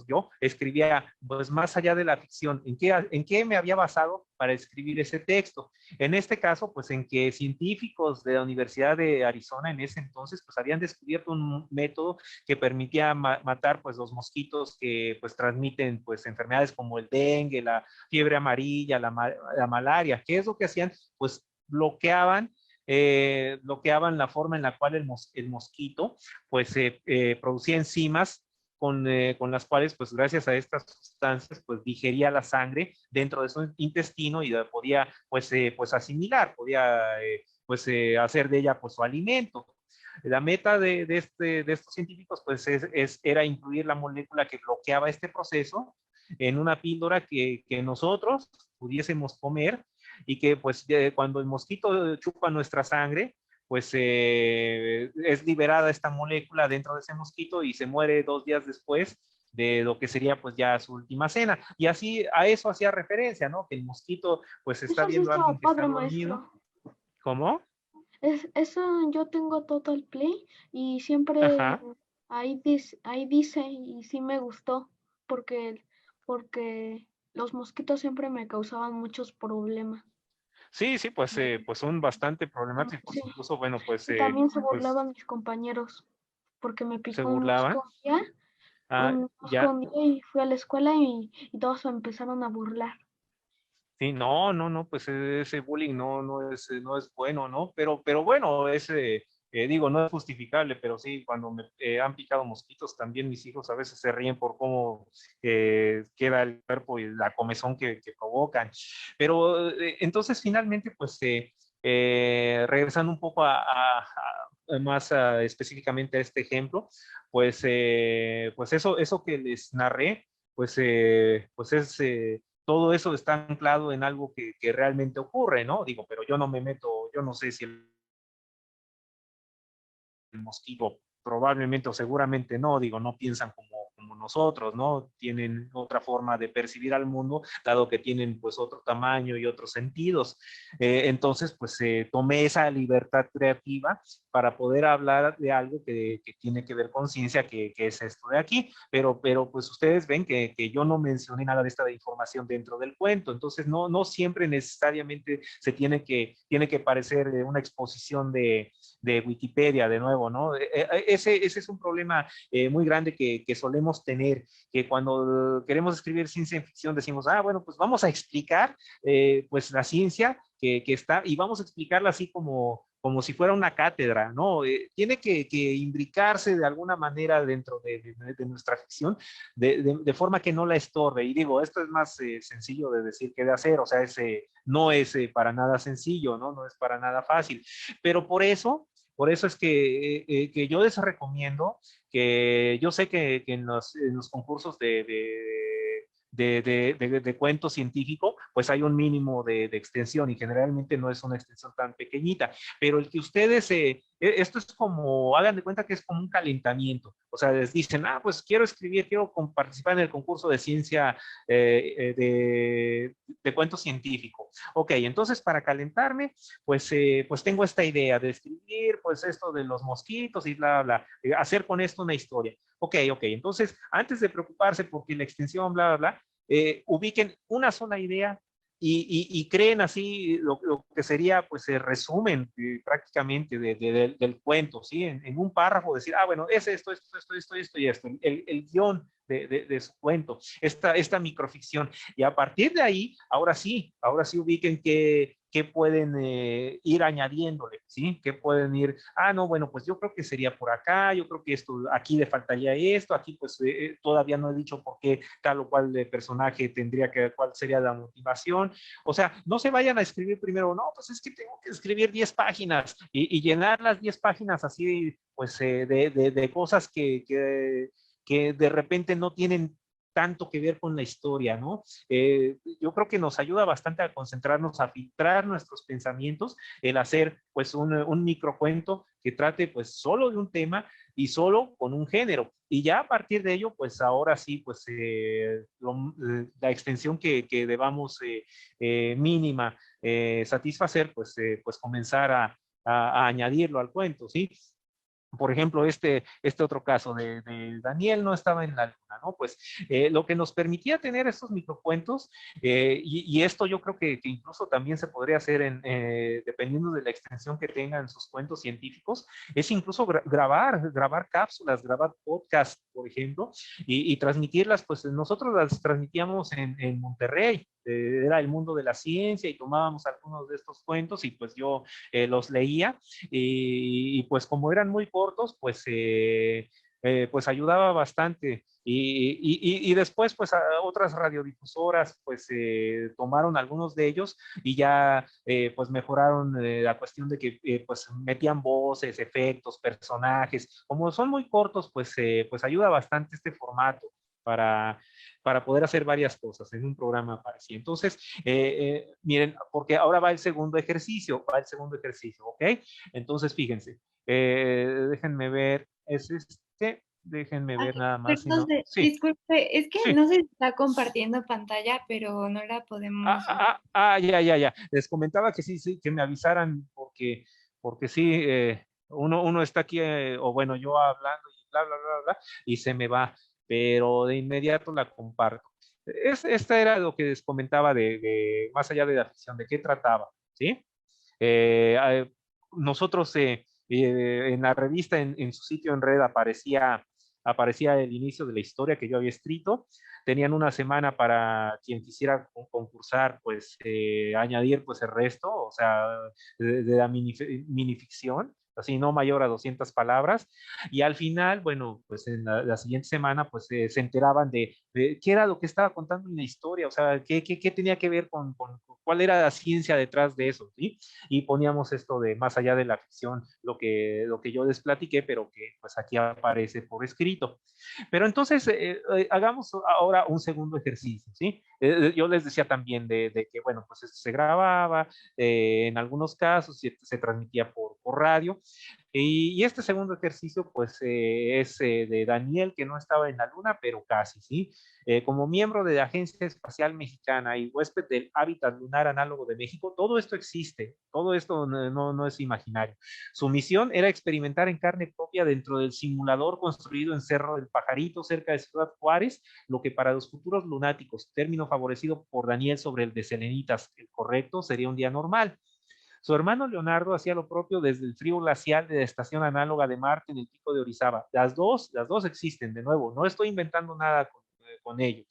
yo escribía pues más allá de la ficción, ¿en qué me había basado para escribir ese texto? En este caso, pues en que científicos de la Universidad de Arizona en ese entonces, pues habían descubierto un método que permitía matar pues los mosquitos que pues transmiten pues enfermedades como el dengue, la fiebre amarilla, la malaria. ¿Qué es lo que hacían? Pues bloqueaban la forma en la cual el mosquito pues producía enzimas con las cuales, pues gracias a estas sustancias, pues digería la sangre dentro de su intestino y la podía, pues asimilar, podía, hacer de ella, pues su alimento. La meta de estos científicos, pues era incluir la molécula que bloqueaba este proceso en una píldora que nosotros pudiésemos comer y que, pues, cuando el mosquito chupa nuestra sangre, pues es liberada esta molécula dentro de ese mosquito y se muere 2 días después de lo que sería pues ya su última cena. Y así a eso hacía referencia, ¿no? Que el mosquito pues está Eso sí viendo a estaba alguien que está padre, dormido. maestro. ¿Cómo? Eso yo tengo Total Play y siempre Ajá. ahí dice y sí me gustó porque los mosquitos siempre me causaban muchos problemas. Sí, sí, pues son bastante problemáticos. Sí, Incluso, bueno, y también se pues burlaban mis compañeros porque me se picó un burlaban. mosco un día, Ah, ya. y fui a la escuela y todos se empezaron a burlar. Sí, no, pues ese bullying no es bueno, ¿no? Pero bueno, digo, no es justificable, pero sí, cuando me han picado mosquitos, también mis hijos a veces se ríen por cómo queda el cuerpo y la comezón que provocan. Pero entonces, finalmente, pues, regresando un poco más específicamente a este ejemplo, pues eso que les narré, pues es todo eso está anclado en algo que realmente ocurre, ¿no? Digo, pero yo no me meto, yo no sé si el mosquito probablemente o seguramente no, digo, no piensan como nosotros, ¿no? Tienen otra forma de percibir al mundo, dado que tienen pues otro tamaño y otros sentidos. Entonces, pues tomé esa libertad creativa para poder hablar de algo que tiene que ver con ciencia, que es esto de aquí, pero pues ustedes ven que yo no mencioné nada de esta información dentro del cuento, entonces no siempre necesariamente tiene que parecer una exposición de Wikipedia de nuevo, ¿no? Ese es un problema muy grande que solemos tener, que cuando queremos escribir ciencia ficción decimos, bueno, pues vamos a explicar pues la ciencia que está, y vamos a explicarla así como si fuera una cátedra, ¿no? Tiene que imbricarse de alguna manera dentro de nuestra ficción, de forma que no la estorbe. Y digo, esto es más sencillo de decir que de hacer, o sea, no es para nada sencillo, ¿no? No es para nada fácil. Pero por eso es que yo les recomiendo que yo sé que en los concursos de cuento científico, pues hay un mínimo de extensión y generalmente no es una extensión tan pequeñita, pero el que ustedes, esto es como, hagan de cuenta que es como un calentamiento, o sea, les dicen, pues quiero escribir, quiero participar en el concurso de ciencia de cuento científico. Ok, entonces para calentarme, pues tengo esta idea de escribir, pues esto de los mosquitos y bla, bla, hacer con esto una historia. Ok, entonces antes de preocuparse porque la extensión, bla, bla, bla, ubiquen una sola idea y creen así lo que sería pues el resumen prácticamente del cuento, ¿sí? En un párrafo decir, bueno, es esto y esto, el guión de su cuento, esta microficción. Y a partir de ahí, ahora sí ubiquen que pueden ir añadiéndole, ¿sí? Que pueden ir, no, bueno, pues yo creo que sería por acá, yo creo que esto, aquí le faltaría esto, aquí pues todavía no he dicho por qué tal o cual personaje tendría cuál sería la motivación. O sea, no se vayan a escribir primero, no, pues es que tengo que escribir 10 páginas y llenar las 10 páginas así, pues de cosas que de repente no tienen tanto que ver con la historia, ¿no? Yo creo que nos ayuda bastante a concentrarnos, a filtrar nuestros pensamientos, el hacer pues un microcuento que trate pues solo de un tema y solo con un género. Y ya a partir de ello, pues ahora sí, pues la extensión que debamos mínima satisfacer, pues comenzar a añadirlo al cuento, ¿sí? Por ejemplo, este otro caso de Daniel no estaba en la luna, ¿no? Pues lo que nos permitía tener estos microcuentos, y esto yo creo que incluso también se podría hacer dependiendo de la extensión que tengan sus cuentos científicos, es incluso grabar cápsulas, grabar podcasts, por ejemplo, y transmitirlas, pues nosotros las transmitíamos en Monterrey, era el mundo de la ciencia y tomábamos algunos de estos cuentos y pues yo los leía y pues como eran muy cortos, pues ayudaba bastante. Y después, pues otras radiodifusoras, pues tomaron algunos de ellos y ya, pues mejoraron la cuestión de que, pues metían voces, efectos, personajes. Como son muy cortos, pues ayuda bastante este formato para, para poder hacer varias cosas en un programa parecido. Entonces, miren, porque ahora va el segundo ejercicio, ¿ok? Entonces, fíjense, déjenme ver, es déjenme ver nada más. Si no, sí, disculpe, es que sí. no se está compartiendo pantalla, pero no la podemos ver. Ya. Les comentaba que sí, que me avisaran porque sí, uno está aquí, o bueno, yo hablando y bla, bla, bla, bla, y se me va, pero de inmediato la comparto. Esta era lo que les comentaba más allá de la ficción, de qué trataba, ¿sí? Nosotros en la revista, en su sitio en red, aparecía el inicio de la historia que yo había escrito. Tenían una semana para quien quisiera concursar, pues añadir pues el resto, o sea, de la minificción, así no mayor a 200 palabras, y al final, bueno, pues en la siguiente semana, pues se enteraban de qué era lo que estaba contando en la historia, o sea, qué tenía que ver con cuál era la ciencia detrás de eso, ¿sí? Y poníamos esto de más allá de la ficción, lo que yo les platiqué, pero que pues aquí aparece por escrito. Pero entonces, hagamos ahora un segundo ejercicio, ¿sí? Yo les decía también de que, bueno, pues se grababa, en algunos casos se transmitía por radio, Y este segundo ejercicio, pues, es de Daniel, que no estaba en la Luna, pero casi, ¿sí? Como miembro de la Agencia Espacial Mexicana y huésped del hábitat lunar análogo de México, todo esto existe, todo esto no es imaginario. Su misión era experimentar en carne propia dentro del simulador construido en Cerro del Pajarito, cerca de Ciudad Juárez, lo que para los futuros lunáticos, término favorecido por Daniel sobre el de Selenitas, el correcto, sería un día normal. Su hermano Leonardo hacía lo propio desde el frío glacial de la estación análoga de Marte en el pico de Orizaba. Las dos existen, de nuevo, no estoy inventando nada con ello,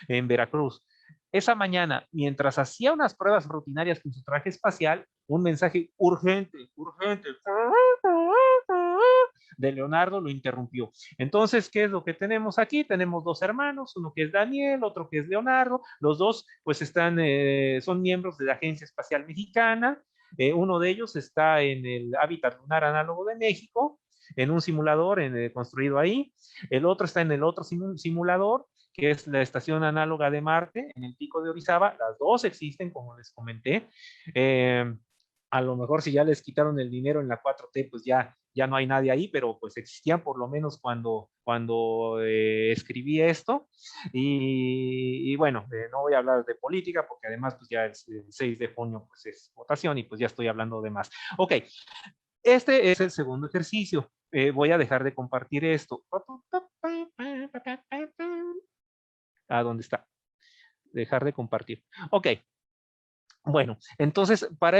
en Veracruz. Esa mañana, mientras hacía unas pruebas rutinarias con su traje espacial, un mensaje urgente de Leonardo lo interrumpió. Entonces, ¿qué es lo que tenemos aquí? Tenemos dos hermanos, uno que es Daniel, otro que es Leonardo. Los dos, pues, son miembros de la Agencia Espacial Mexicana. Uno de ellos está en el hábitat lunar análogo de México, en un simulador construido ahí. El otro está en el otro simulador, que es la estación análoga de Marte, en el pico de Orizaba. Las dos existen, como les comenté. A lo mejor si ya les quitaron el dinero en la 4T, pues ya no hay nadie ahí, pero pues existían por lo menos cuando escribí esto. Y bueno, no voy a hablar de política porque además pues ya el 6 de junio pues es votación y pues ya estoy hablando de más. Ok, este es el segundo ejercicio. Voy a dejar de compartir esto. ¿A dónde está? Dejar de compartir. Ok. Bueno, entonces para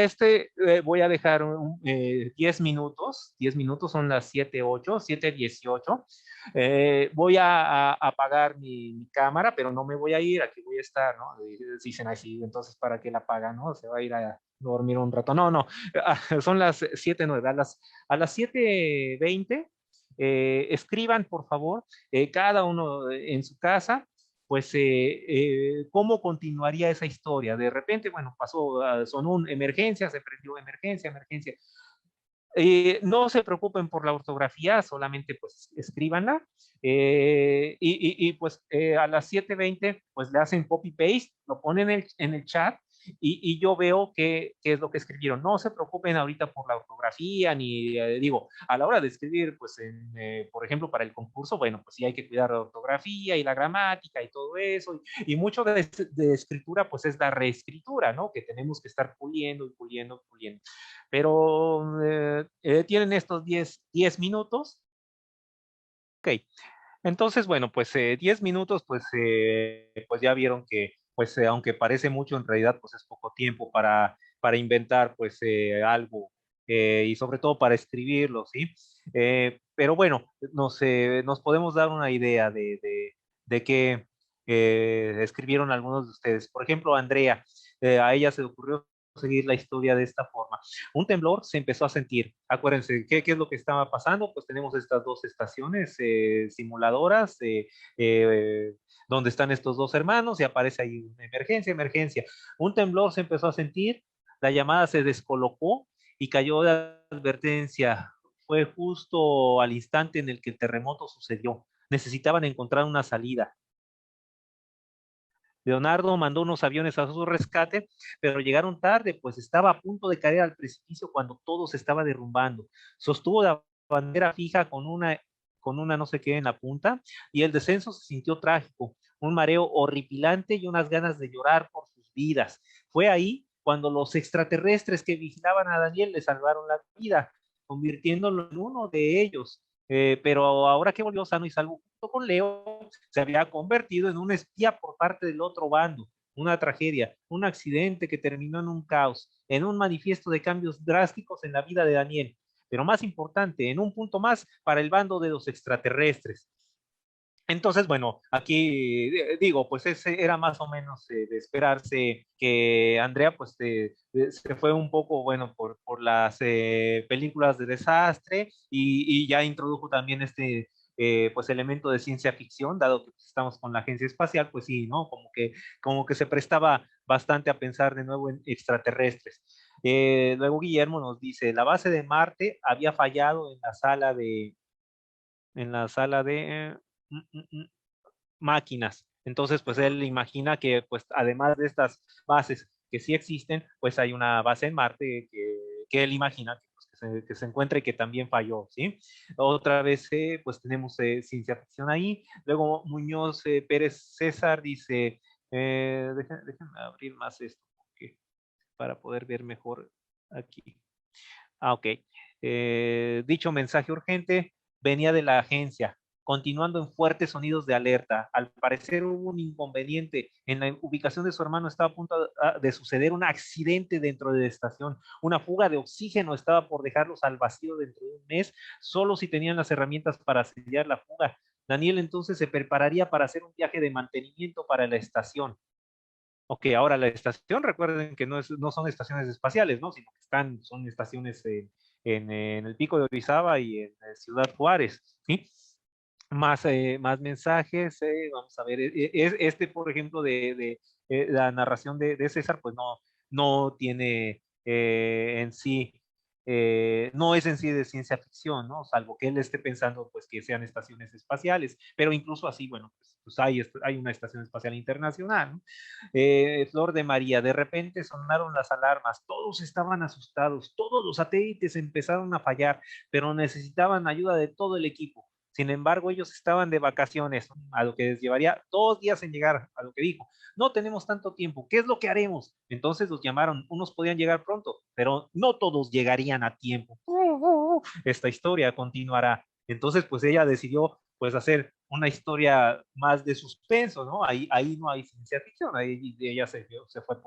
voy a dejar 10 minutos. 10 minutos son las 7:08, 7:18. Voy a apagar mi cámara, pero no me voy a ir, aquí voy a estar, ¿no? Dicen así, entonces ¿para qué la apaga, no? Se va a ir a dormir un rato. No, son las 7:09. A las 7:20, escriban, por favor, cada uno en su casa, pues cómo continuaría esa historia. De repente, bueno, pasó, sonó emergencia, se prendió emergencia. No se preocupen por la ortografía, solamente pues escríbanla. Pues a las 7:20 pues le hacen copy-paste, lo ponen en el chat y yo veo qué es lo que escribieron. No se preocupen ahorita por la ortografía, ni digo, a la hora de escribir, pues por ejemplo, para el concurso, bueno, pues sí hay que cuidar la ortografía y la gramática y todo eso. Y mucho de escritura pues es la reescritura, ¿no? Que tenemos que estar puliendo y puliendo. Pero tienen estos 10 minutos. Ok, entonces, bueno, pues 10 minutos, pues ya vieron que, pues aunque parece mucho, en realidad, pues es poco tiempo para inventar, pues algo, y sobre todo para escribirlo, ¿sí? Pero bueno, nos podemos dar una idea de qué escribieron algunos de ustedes. Por ejemplo, Andrea, a ella se le ocurrió seguir la historia de esta forma. Un temblor se empezó a sentir. Acuérdense, ¿qué es lo que estaba pasando? Pues tenemos estas dos estaciones simuladoras donde están estos dos hermanos y aparece ahí una emergencia. Un temblor se empezó a sentir, la llamada se descolocó y cayó de advertencia. Fue justo al instante en el que el terremoto sucedió. Necesitaban encontrar una salida. Leonardo mandó unos aviones a su rescate, pero llegaron tarde, pues estaba a punto de caer al precipicio cuando todo se estaba derrumbando. Sostuvo la bandera fija con una no sé qué en la punta, y el descenso se sintió trágico, un mareo horripilante y unas ganas de llorar por sus vidas. Fue ahí cuando los extraterrestres que vigilaban a Daniel le salvaron la vida, convirtiéndolo en uno de ellos. Pero ahora que volvió sano y salvo junto con Leo, se había convertido en un espía por parte del otro bando. Una tragedia, un accidente que terminó en un caos, en un manifiesto de cambios drásticos en la vida de Daniel, pero más importante, en un punto más para el bando de los extraterrestres. Entonces, bueno, aquí digo, pues ese era más o menos de esperarse que Andrea pues se fue un poco, bueno, por las películas de desastre y ya introdujo también pues elemento de ciencia ficción, dado que estamos con la agencia espacial, pues sí, ¿no? Como que se prestaba bastante a pensar de nuevo en extraterrestres. Luego Guillermo nos dice, la base de Marte había fallado en la sala de máquinas. Entonces, pues él imagina que, pues, además de estas bases que sí existen, pues hay una base en Marte que él imagina que, pues, que que se encuentra y que también falló, ¿sí? Otra vez, pues tenemos ciencia ficción ahí. Luego Muñoz Pérez César dice, déjenme abrir más esto para poder ver mejor aquí. Ok. Dicho mensaje urgente venía de la agencia, continuando en fuertes sonidos de alerta. Al parecer hubo un inconveniente. En la ubicación de su hermano estaba a punto de suceder un accidente dentro de la estación. Una fuga de oxígeno estaba por dejarlos al vacío dentro de un mes, solo si tenían las herramientas para sellar la fuga. Daniel entonces se prepararía para hacer un viaje de mantenimiento para la estación. Ok, ahora la estación, recuerden que no son estaciones espaciales, ¿no? Sino que son estaciones en el Pico de Orizaba y en Ciudad Juárez, ¿sí? Más mensajes, vamos a ver, este, por ejemplo, de la narración de César, pues no tiene en sí, no es en sí de ciencia ficción, ¿no? Salvo que él esté pensando, pues, que sean estaciones espaciales, pero incluso así, bueno, pues hay una estación espacial internacional, ¿no? Flor de María, de repente sonaron las alarmas, todos estaban asustados, todos los satélites empezaron a fallar, pero necesitaban ayuda de todo el equipo. Sin embargo, ellos estaban de vacaciones, a lo que les llevaría 2 días en llegar, a lo que dijo. No tenemos tanto tiempo, ¿qué es lo que haremos? Entonces los llamaron, unos podían llegar pronto, pero no todos llegarían a tiempo. Esta historia continuará. Entonces, pues ella decidió pues hacer una historia más de suspenso, ¿no? Ahí no hay ciencia ficción, ahí ella se fue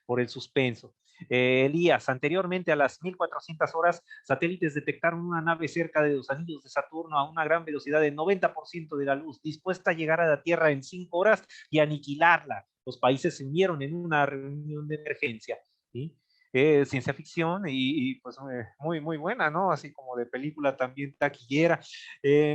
por el suspenso. Elías, anteriormente a las 1400 horas, satélites detectaron una nave cerca de los anillos de Saturno a una gran velocidad de 90% de la luz, dispuesta a llegar a la Tierra en 5 horas y aniquilarla. Los países se unieron en una reunión de emergencia, ¿sí? Ciencia ficción pues muy buena, ¿no? Así como de película también taquillera.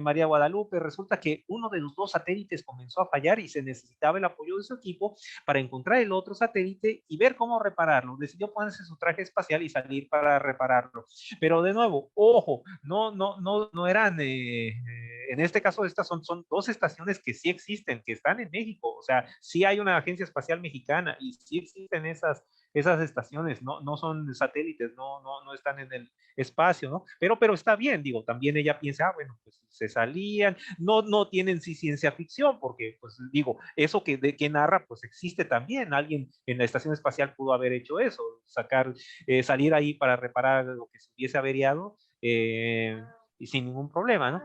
María Guadalupe, resulta que uno de los 2 satélites comenzó a fallar y se necesitaba el apoyo de su equipo para encontrar el otro satélite y ver cómo repararlo. Decidió ponerse su traje espacial y salir para repararlo. Pero de nuevo, ojo, no eran, en este caso estas son 2 estaciones que sí existen, que están en México. O sea, sí hay una agencia espacial mexicana y sí existen esas estaciones, no son satélites, no están en el espacio, ¿no? Pero está bien, digo, también ella piensa, bueno, pues se salían, no tienen sí ciencia ficción, porque, pues digo, eso que narra, pues existe también, alguien en la estación espacial pudo haber hecho eso, salir ahí para reparar lo que se hubiese averiado, y sin ningún problema, ¿no?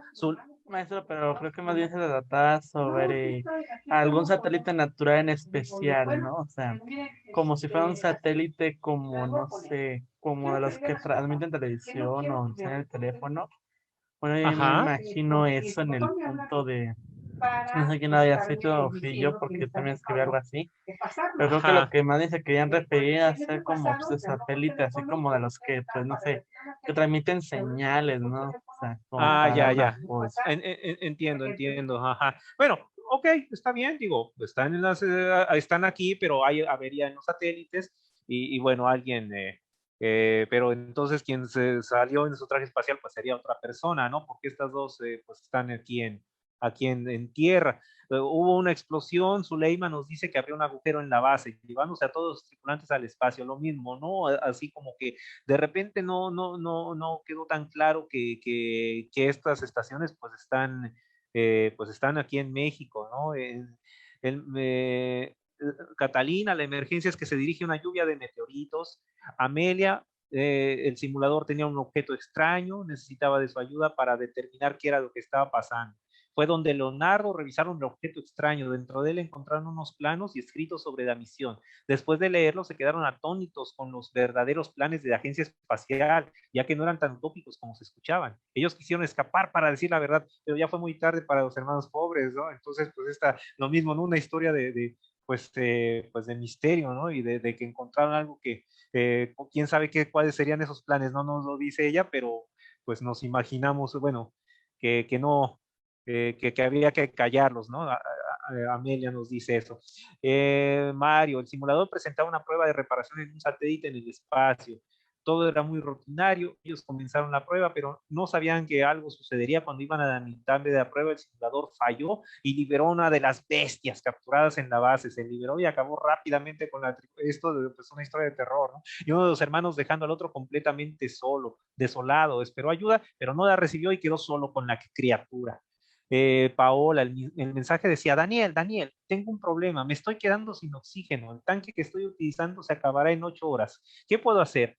Maestro, pero creo que más bien se trataba sobre algún satélite natural en especial, ¿no? O sea, como si fuera un satélite como, no sé, como de los que transmiten televisión o en el teléfono. Bueno, yo me Ajá. imagino eso en el punto de, no sé quién lo había hecho, o fui yo, porque yo también escribí algo así. Pero creo que lo Ajá. que más bien se querían referir a ser como pues, de satélite, así como de los que, pues, no sé, que transmiten señales, ¿no? O sea, como para dar Ya. pues, Entiendo. Ajá. Bueno, ok, está bien, digo, están aquí, pero hay avería en los satélites y bueno, alguien, pero entonces quien se salió en su traje espacial pues sería otra persona, ¿no? Porque estas dos pues están aquí en tierra. Hubo una explosión, Zuleima nos dice que había un agujero en la base, llevándose a todos los tripulantes al espacio, lo mismo, ¿no? Así como que de repente no quedó tan claro que estas estaciones pues están aquí en México, ¿no? Catalina, la emergencia es que se dirige una lluvia de meteoritos. Amelia, el simulador tenía un objeto extraño, necesitaba de su ayuda para determinar qué era lo que estaba pasando. Fue donde Leonardo revisaron el objeto extraño. Dentro de él encontraron unos planos y escritos sobre la misión. Después de leerlo, se quedaron atónitos con los verdaderos planes de la agencia espacial, ya que no eran tan utópicos como se escuchaban. Ellos quisieron escapar para decir la verdad, pero ya fue muy tarde para los hermanos pobres, ¿no? Entonces, pues lo mismo, ¿no? Una historia pues de misterio, ¿no? Y de que encontraron algo que, quién sabe cuáles serían esos planes, no nos lo dice ella, pero pues nos imaginamos, bueno, que no, que había que callarlos, ¿no? Amelia nos dice eso. Mario, el simulador presentaba una prueba de reparación en un satélite en el espacio. todo era muy rutinario. Ellos comenzaron la prueba, pero no sabían que algo sucedería cuando iban a la mitad de la prueba. El simulador falló y liberó una de las bestias capturadas en la base. Se liberó y acabó rápidamente con esto de pues, una historia de terror, ¿no? Y uno de los hermanos dejando al otro completamente solo, desolado. Esperó ayuda, pero no la recibió y quedó solo con la criatura. Paola, el mensaje decía: Daniel, Daniel, tengo un problema, me estoy quedando sin oxígeno, el tanque que estoy utilizando se acabará en 8 horas. ¿Qué puedo hacer?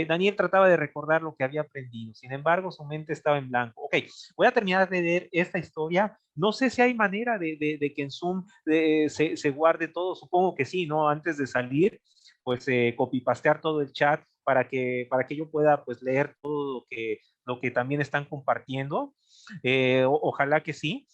Daniel trataba de recordar lo que había aprendido, sin embargo su mente estaba en blanco. Ok, voy a terminar de leer esta historia. No sé si hay manera de que en Zoom se guarde todo, supongo que sí, ¿no? Antes de salir, pues copy-pastear todo el chat para que yo pueda pues leer todo lo que también están compartiendo. Ojalá que sí.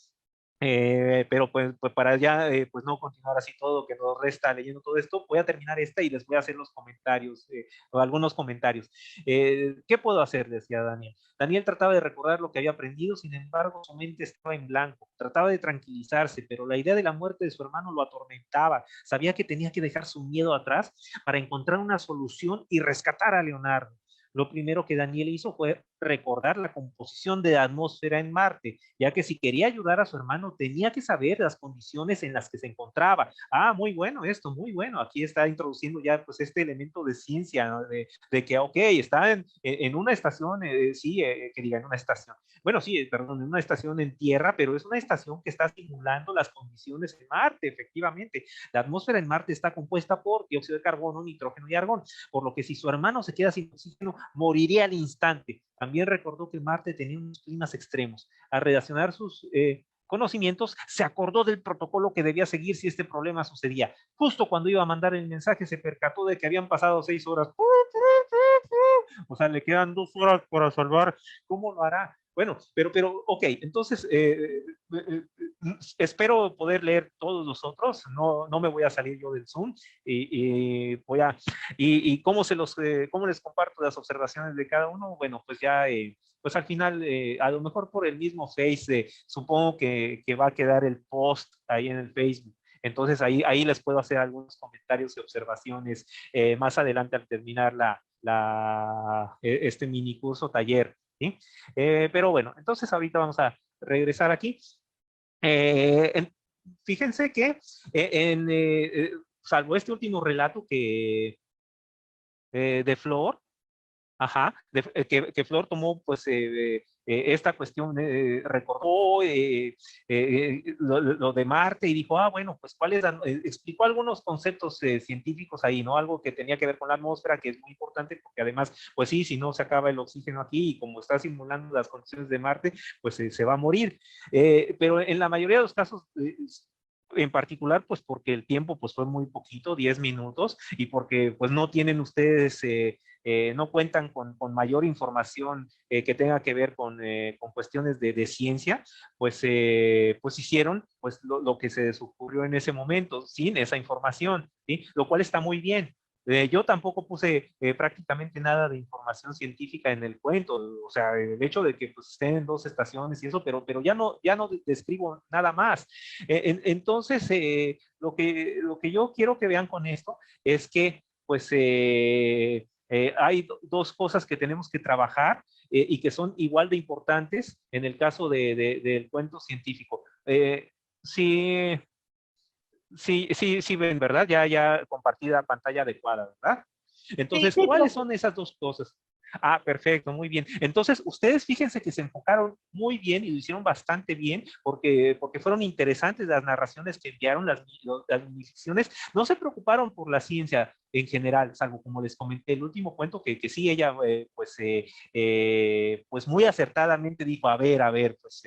Pero pues para ya pues no continuar así todo, que nos resta leyendo todo esto, voy a terminar esta y les voy a hacer los comentarios, o algunos comentarios. ¿Qué puedo hacer? Decía Daniel. Daniel trataba de recordar lo que había aprendido, sin embargo su mente estaba en blanco. Trataba de tranquilizarse, pero la idea de la muerte de su hermano lo atormentaba. Sabía que tenía que dejar su miedo atrás para encontrar una solución y rescatar a Leonardo. Lo primero que Daniel hizo fue recordar la composición de la atmósfera en Marte, ya que si quería ayudar a su hermano tenía que saber las condiciones en las que se encontraba. Ah, muy bueno esto, muy bueno. Aquí está introduciendo ya pues este elemento de ciencia, ¿no? De que, ok, está en una estación, sí, que diga en una estación. Bueno, sí, perdón, en una estación en tierra, pero es una estación que está simulando las condiciones en Marte, efectivamente. La atmósfera en Marte está compuesta por dióxido de carbono, nitrógeno y argón, por lo que si su hermano se queda sin oxígeno, moriría al instante. También recordó que Marte tenía unos climas extremos. Al relacionar sus conocimientos, se acordó del protocolo que debía seguir si este problema sucedía. Justo cuando iba a mandar el mensaje, se percató de que habían pasado 6 horas. O sea, le quedan 2 horas para salvar. ¿Cómo lo hará? Bueno, ok, entonces espero poder leer todos los otros, no me voy a salir yo del Zoom voy a, cómo les comparto las observaciones de cada uno, bueno, pues ya, pues al final, a lo mejor por el mismo Face, supongo que va a quedar el post ahí en el Facebook. Entonces ahí les puedo hacer algunos comentarios y observaciones más adelante al terminar este mini curso taller, ¿sí? Pero bueno, entonces ahorita vamos a regresar aquí. Fíjense que salvo este último relato de Flor, ajá, que Flor tomó pues esta cuestión, recordó lo de Marte y dijo, ah, bueno, pues explicó algunos conceptos científicos ahí, ¿no? Algo que tenía que ver con la atmósfera, que es muy importante porque además, pues sí, si no se acaba el oxígeno aquí y como está simulando las condiciones de Marte, pues se va a morir. Pero en la mayoría de los casos, en particular, pues porque el tiempo pues fue muy poquito, 10 minutos, y porque pues no tienen ustedes, no cuentan con mayor información que tenga que ver con cuestiones de ciencia, pues hicieron pues lo que se les ocurrió en ese momento, sin esa información, ¿sí? Lo cual está muy bien. Yo tampoco puse prácticamente nada de información científica en el cuento, o sea, el hecho de que pues, estén en 2 estaciones y eso, pero ya no describo nada más. Entonces, lo que yo quiero que vean con esto es que pues hay dos cosas que tenemos que trabajar y que son igual de importantes en el caso del cuento científico. Sí, sí, ven, ¿verdad? Ya compartida pantalla adecuada, ¿verdad? Entonces, ¿cuáles son esas dos cosas? Ah, perfecto, muy bien. Entonces, ustedes fíjense que se enfocaron muy bien y lo hicieron bastante bien porque fueron interesantes las narraciones que enviaron, las minificciones. No se preocuparon por la ciencia en general, salvo como les comenté, el último cuento que sí ella, pues muy acertadamente dijo, a ver, pues,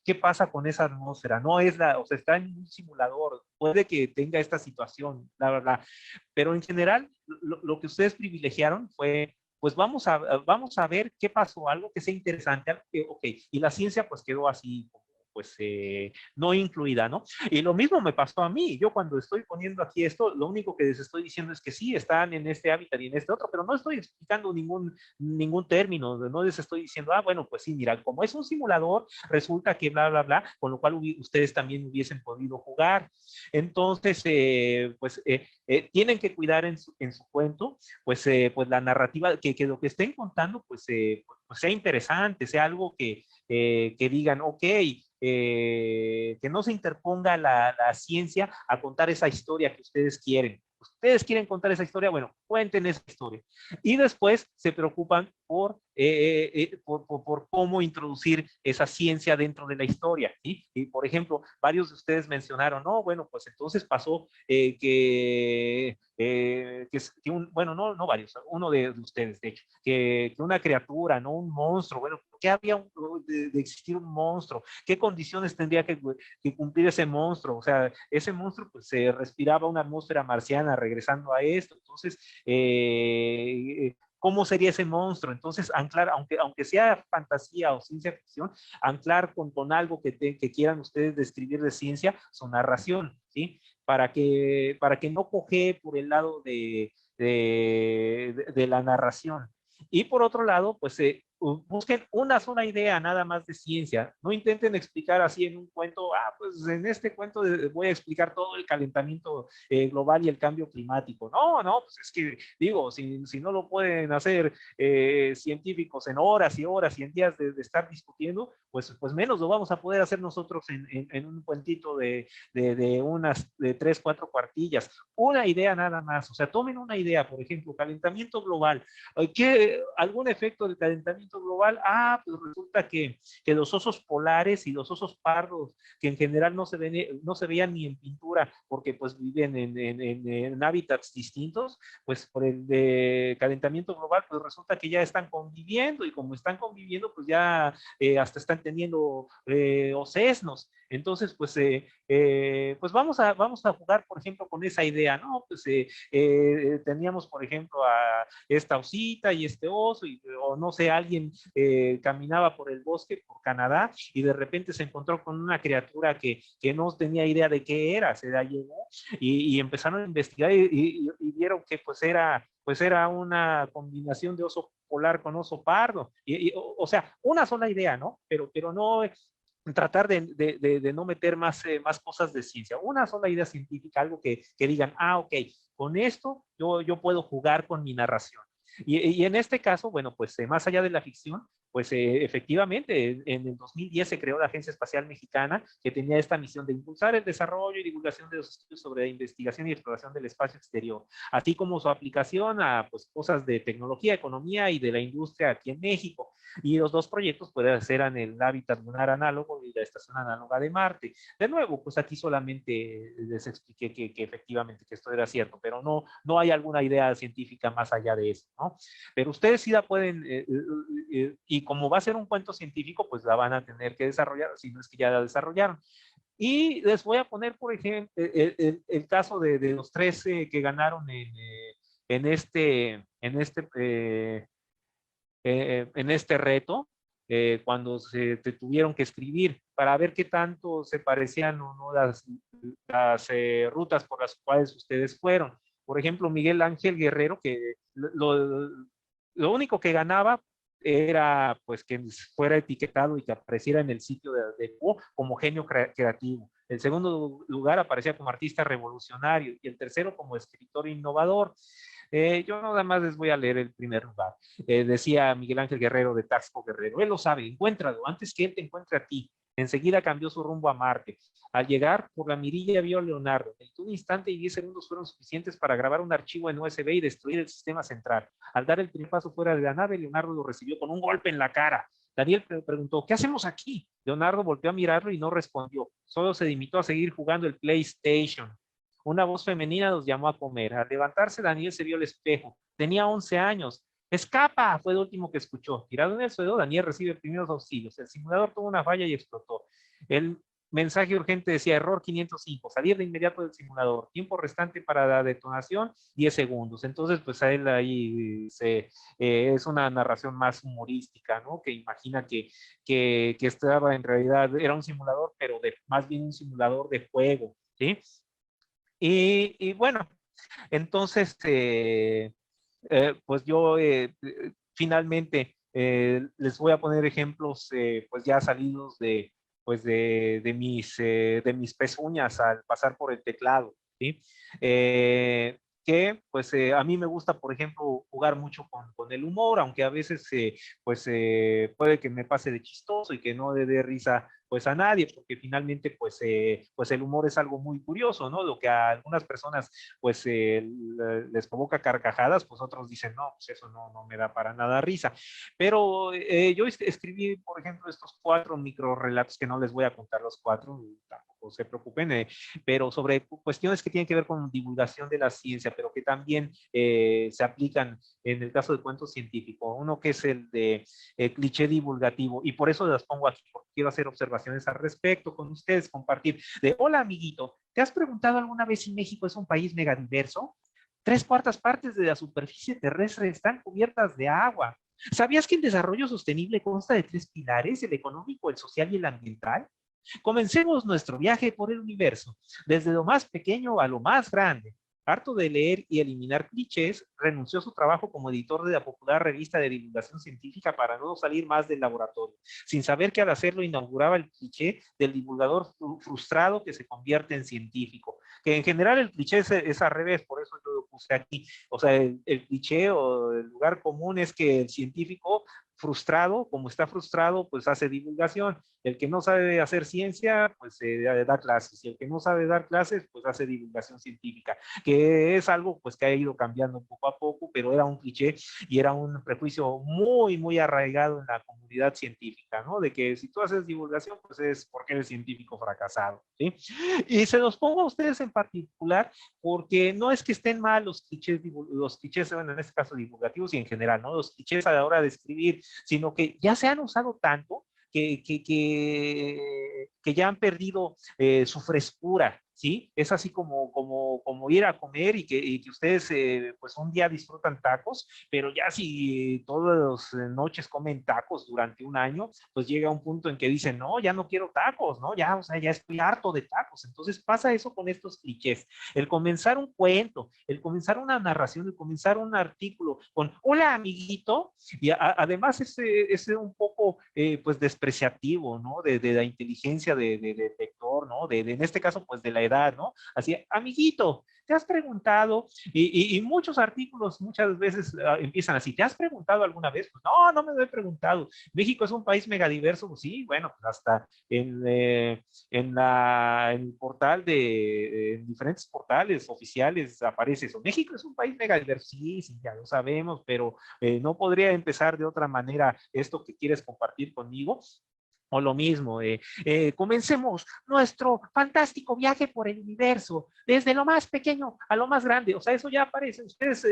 ¿qué pasa con esa atmósfera? No es o sea, está en un simulador, puede que tenga esta situación, bla, bla, bla. Pero en general, lo que ustedes privilegiaron fue pues vamos a ver qué pasó, algo que sea interesante, ok, y la ciencia pues quedó así pues no incluida, ¿no? Y lo mismo me pasó a mí. Yo cuando estoy poniendo aquí esto, lo único que les estoy diciendo es que sí, están en este hábitat y en este otro, pero no estoy explicando ningún término, no les estoy diciendo, bueno, pues sí, mira, como es un simulador, resulta que bla, bla, bla, con lo cual ustedes también hubiesen podido jugar. Entonces, tienen que cuidar en su cuento, pues la narrativa, que lo que estén contando, pues sea interesante, sea algo que digan, ok, que no se interponga la ciencia a contar esa historia que ustedes quieren. Ustedes quieren contar esa historia, bueno, cuenten esa historia. Y después se preocupan por cómo introducir esa ciencia dentro de la historia, ¿sí? Y, por ejemplo, varios de ustedes mencionaron, no, bueno, pues entonces pasó bueno, no varios, uno de ustedes, de hecho, que una criatura, no un monstruo, bueno, ¿por qué había de existir un monstruo? ¿Qué condiciones tendría que cumplir ese monstruo? O sea, ese monstruo pues se respiraba una atmósfera marciana regresando a esto, entonces, ¿cómo sería ese monstruo? Entonces, anclar, aunque sea fantasía o ciencia ficción, anclar con algo que quieran ustedes describir de ciencia, su narración, ¿sí? Para que no coge por el lado de la narración. Y por otro lado, pues busquen una sola idea nada más de ciencia. No intenten explicar así en un cuento, pues en este cuento voy a explicar todo el calentamiento global y el cambio climático. No, pues es que digo, si no lo pueden hacer científicos en horas y horas y en días de estar discutiendo, pues menos lo vamos a poder hacer nosotros en un cuentito de unas de 3, 4 cuartillas. Una idea nada más. O sea, tomen una idea, por ejemplo, calentamiento global. ¿Algún efecto del calentamiento global? Pues resulta que los osos polares y los osos pardos, que en general no se veían ni en pintura, porque pues viven en hábitats distintos, pues por el de calentamiento global, pues resulta que ya están conviviendo, y como están conviviendo, pues ya hasta están teniendo ocesnos. Entonces, pues vamos a jugar, por ejemplo, con esa idea, ¿no? Pues teníamos, por ejemplo, a esta osita y este oso, o no sé, alguien caminaba por el bosque, por Canadá, y de repente se encontró con una criatura que no tenía idea de qué era, se la llevó, y empezaron a investigar y vieron que pues era una combinación de oso polar con oso pardo, o sea, una sola idea, ¿no? Pero no tratar de no meter más cosas de ciencia, una sola idea científica, algo que digan, ok, con esto yo puedo jugar con mi narración. Y en este caso, bueno, pues más allá de la ficción, pues efectivamente, en el 2010 se creó la Agencia Espacial Mexicana, que tenía esta misión de impulsar el desarrollo y divulgación de los estudios sobre investigación y exploración del espacio exterior, así como su aplicación a pues, cosas de tecnología, economía y de la industria aquí en México. Y los dos proyectos pues, eran el hábitat lunar análogo y la estación análoga de Marte. De nuevo, pues aquí solamente les expliqué que efectivamente que esto era cierto, pero no hay alguna idea científica más allá de eso, ¿no? Pero ustedes sí la pueden, y como va a ser un cuento científico, pues la van a tener que desarrollar, si no es que ya la desarrollaron. Y les voy a poner, por ejemplo, el caso de los 3 que ganaron en este reto, cuando te tuvieron que escribir para ver qué tanto se parecían o no las rutas por las cuales ustedes fueron. Por ejemplo, Miguel Ángel Guerrero, que lo único que ganaba era pues que fuera etiquetado y que apareciera en el sitio de como genio creativo. El segundo lugar aparecía como artista revolucionario y el tercero como escritor innovador. Yo nada más les voy a leer el primer lugar. Decía Miguel Ángel Guerrero de Taxco Guerrero, él lo sabe, encuéntralo antes que él te encuentre a ti. Enseguida cambió su rumbo a Marte. Al llegar, por la mirilla vio a Leonardo. En un instante y 10 segundos fueron suficientes para grabar un archivo en USB y destruir el sistema central. Al dar el primer paso fuera de la nave, Leonardo lo recibió con un golpe en la cara. Daniel preguntó, ¿qué hacemos aquí? Leonardo volteó a mirarlo y no respondió. Solo se limitó a seguir jugando el PlayStation. Una voz femenina los llamó a comer. Al levantarse, Daniel se vio al espejo. Tenía 11 años. ¡Escapa! Fue lo último que escuchó. Tirado en el suelo, Daniel recibe primeros auxilios. El simulador tuvo una falla y explotó. mensaje urgente decía error 505, salir de inmediato del simulador, tiempo restante para la detonación 10 segundos. Entonces, pues a él ahí es una narración más humorística, ¿no? Que imagina que estaba en realidad, era un simulador, pero más bien un simulador de juego, ¿sí? Y bueno, entonces, pues yo finalmente les voy a poner ejemplos pues ya salidos pues de mis pezuñas al pasar por el teclado, ¿sí? Que pues a mí me gusta, por ejemplo, jugar mucho con el humor, aunque a veces pues puede que me pase de chistoso y que no le dé risa pues a nadie, porque finalmente pues el humor es algo muy curioso, ¿no? Lo que a algunas personas pues les provoca carcajadas, pues otros dicen, no, pues eso no me da para nada risa. Pero yo escribí, por ejemplo, estos 4 microrelatos, que no les voy a contar los 4, tampoco se preocupen, pero sobre cuestiones que tienen que ver con divulgación de la ciencia, pero que también se aplican en el caso de cuento científico. Uno que es el de cliché divulgativo, y por eso las pongo aquí, porque quiero hacer observaciones al respecto con ustedes, compartir. Hola, amiguito, ¿te has preguntado alguna vez si México es un país megadiverso? 3/4 partes de la superficie terrestre están cubiertas de agua. ¿Sabías que el desarrollo sostenible consta de 3 pilares, el económico, el social y el ambiental? Comencemos nuestro viaje por el universo, desde lo más pequeño a lo más grande. Harto de leer y eliminar clichés, renunció a su trabajo como editor de la popular revista de divulgación científica para no salir más del laboratorio, sin saber que al hacerlo inauguraba el cliché del divulgador frustrado que se convierte en científico. Que en general el cliché es al revés, por eso yo lo puse aquí. O sea, el cliché o el lugar común es que el científico frustrado, como está frustrado, pues hace divulgación. El que no sabe hacer ciencia, pues da clases. Y el que no sabe dar clases, pues hace divulgación científica, que es algo pues que ha ido cambiando poco a poco, pero era un cliché y era un prejuicio muy, muy arraigado en la comunidad científica, ¿no? De que si tú haces divulgación, pues es porque eres científico fracasado, ¿sí? Y se los pongo a ustedes en particular porque no es que estén mal los clichés, bueno, en este caso divulgativos y en general, ¿no? Los clichés a la hora de escribir, sino que ya se han usado tanto que ya han perdido su frescura, ¿sí? Es así como ir a comer y que ustedes pues un día disfrutan tacos, pero ya si todas las noches comen tacos durante un año, pues llega un punto en que dicen, no, ya no quiero tacos, ¿no? Ya, o sea, ya estoy harto de tacos. Entonces pasa eso con estos clichés. El comenzar un cuento, el comenzar una narración, el comenzar un artículo con, hola, amiguito, y además es un poco pues despreciativo, ¿no? De la inteligencia del lector, ¿no? En este caso, pues de la edad, ¿no? Así, amiguito, ¿te has preguntado? Y muchos artículos muchas veces empiezan así, ¿te has preguntado alguna vez? Pues no me lo he preguntado. México es un país megadiverso, pues sí, bueno, pues hasta en el portal en diferentes portales oficiales aparece eso. México es un país megadiverso, sí, ya lo sabemos, pero no podría empezar de otra manera esto que quieres compartir conmigo. O lo mismo, comencemos nuestro fantástico viaje por el universo, desde lo más pequeño a lo más grande. O sea, eso ya aparece. Ustedes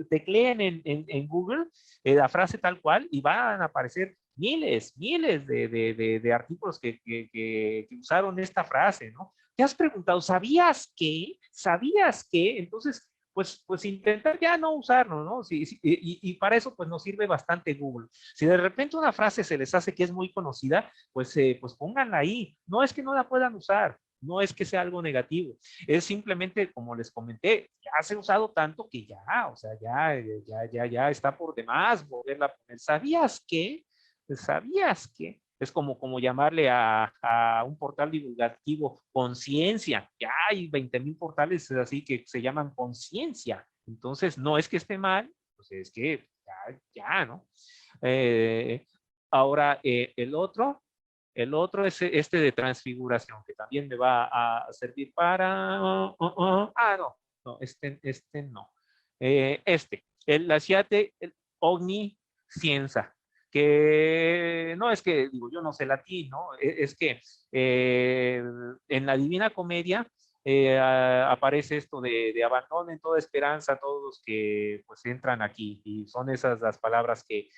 tecleen en Google la frase tal cual y van a aparecer miles de artículos que usaron esta frase, ¿no? ¿Te has preguntado, sabías qué? ¿Sabías qué? Entonces, pues intentar ya no usarlo, ¿no? Y para eso pues nos sirve bastante Google. Si de repente una frase se les hace que es muy conocida, pues pónganla ahí. No es que no la puedan usar, no es que sea algo negativo, es simplemente, como les comenté, ya se ha usado tanto que ya, o sea, ya está por demás volverla a poner. ¿Sabías qué? ¿Sabías qué? Es como llamarle a un portal divulgativo conciencia. Ya hay 20,000 portales así que se llaman conciencia. Entonces, no es que esté mal, pues es que ya, ¿no? Eh, ahora, el otro es este de transfiguración, que también me va a servir para... no, este no. El Asiate, el Ogniscienza, que no es que, digo, yo no sé latín, ¿no? Es que en la Divina Comedia aparece esto de abandonen toda esperanza a todos los que pues entran aquí, y son esas las palabras que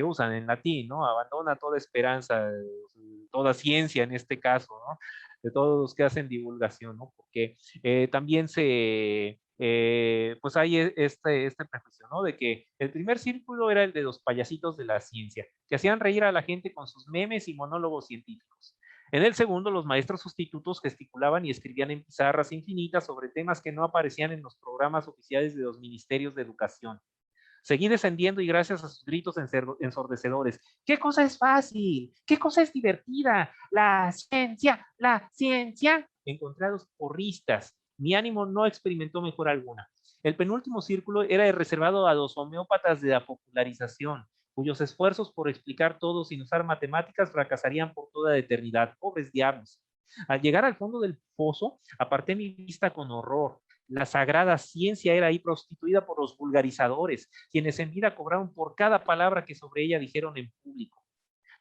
usan en latín, ¿no? Abandona toda esperanza, toda ciencia en este caso, ¿no? De todos los que hacen divulgación, ¿no? Porque también pues hay este prejuicio, ¿no? De que el primer círculo era el de los payasitos de la ciencia, que hacían reír a la gente con sus memes y monólogos científicos. En el segundo, los maestros sustitutos gesticulaban y escribían en pizarras infinitas sobre temas que no aparecían en los programas oficiales de los ministerios de educación. Seguí descendiendo y gracias a sus gritos ensordecedores. ¿Qué cosa es fácil? ¿Qué cosa es divertida? La ciencia, la ciencia. Encontré a los porristas. Mi ánimo no experimentó mejora alguna. El penúltimo círculo era reservado a los homeópatas de la popularización, cuyos esfuerzos por explicar todo sin usar matemáticas fracasarían por toda la eternidad. Pobres diablos. Al llegar al fondo del pozo, aparté mi vista con horror. La sagrada ciencia era ahí prostituida por los vulgarizadores, quienes en vida cobraron por cada palabra que sobre ella dijeron en público.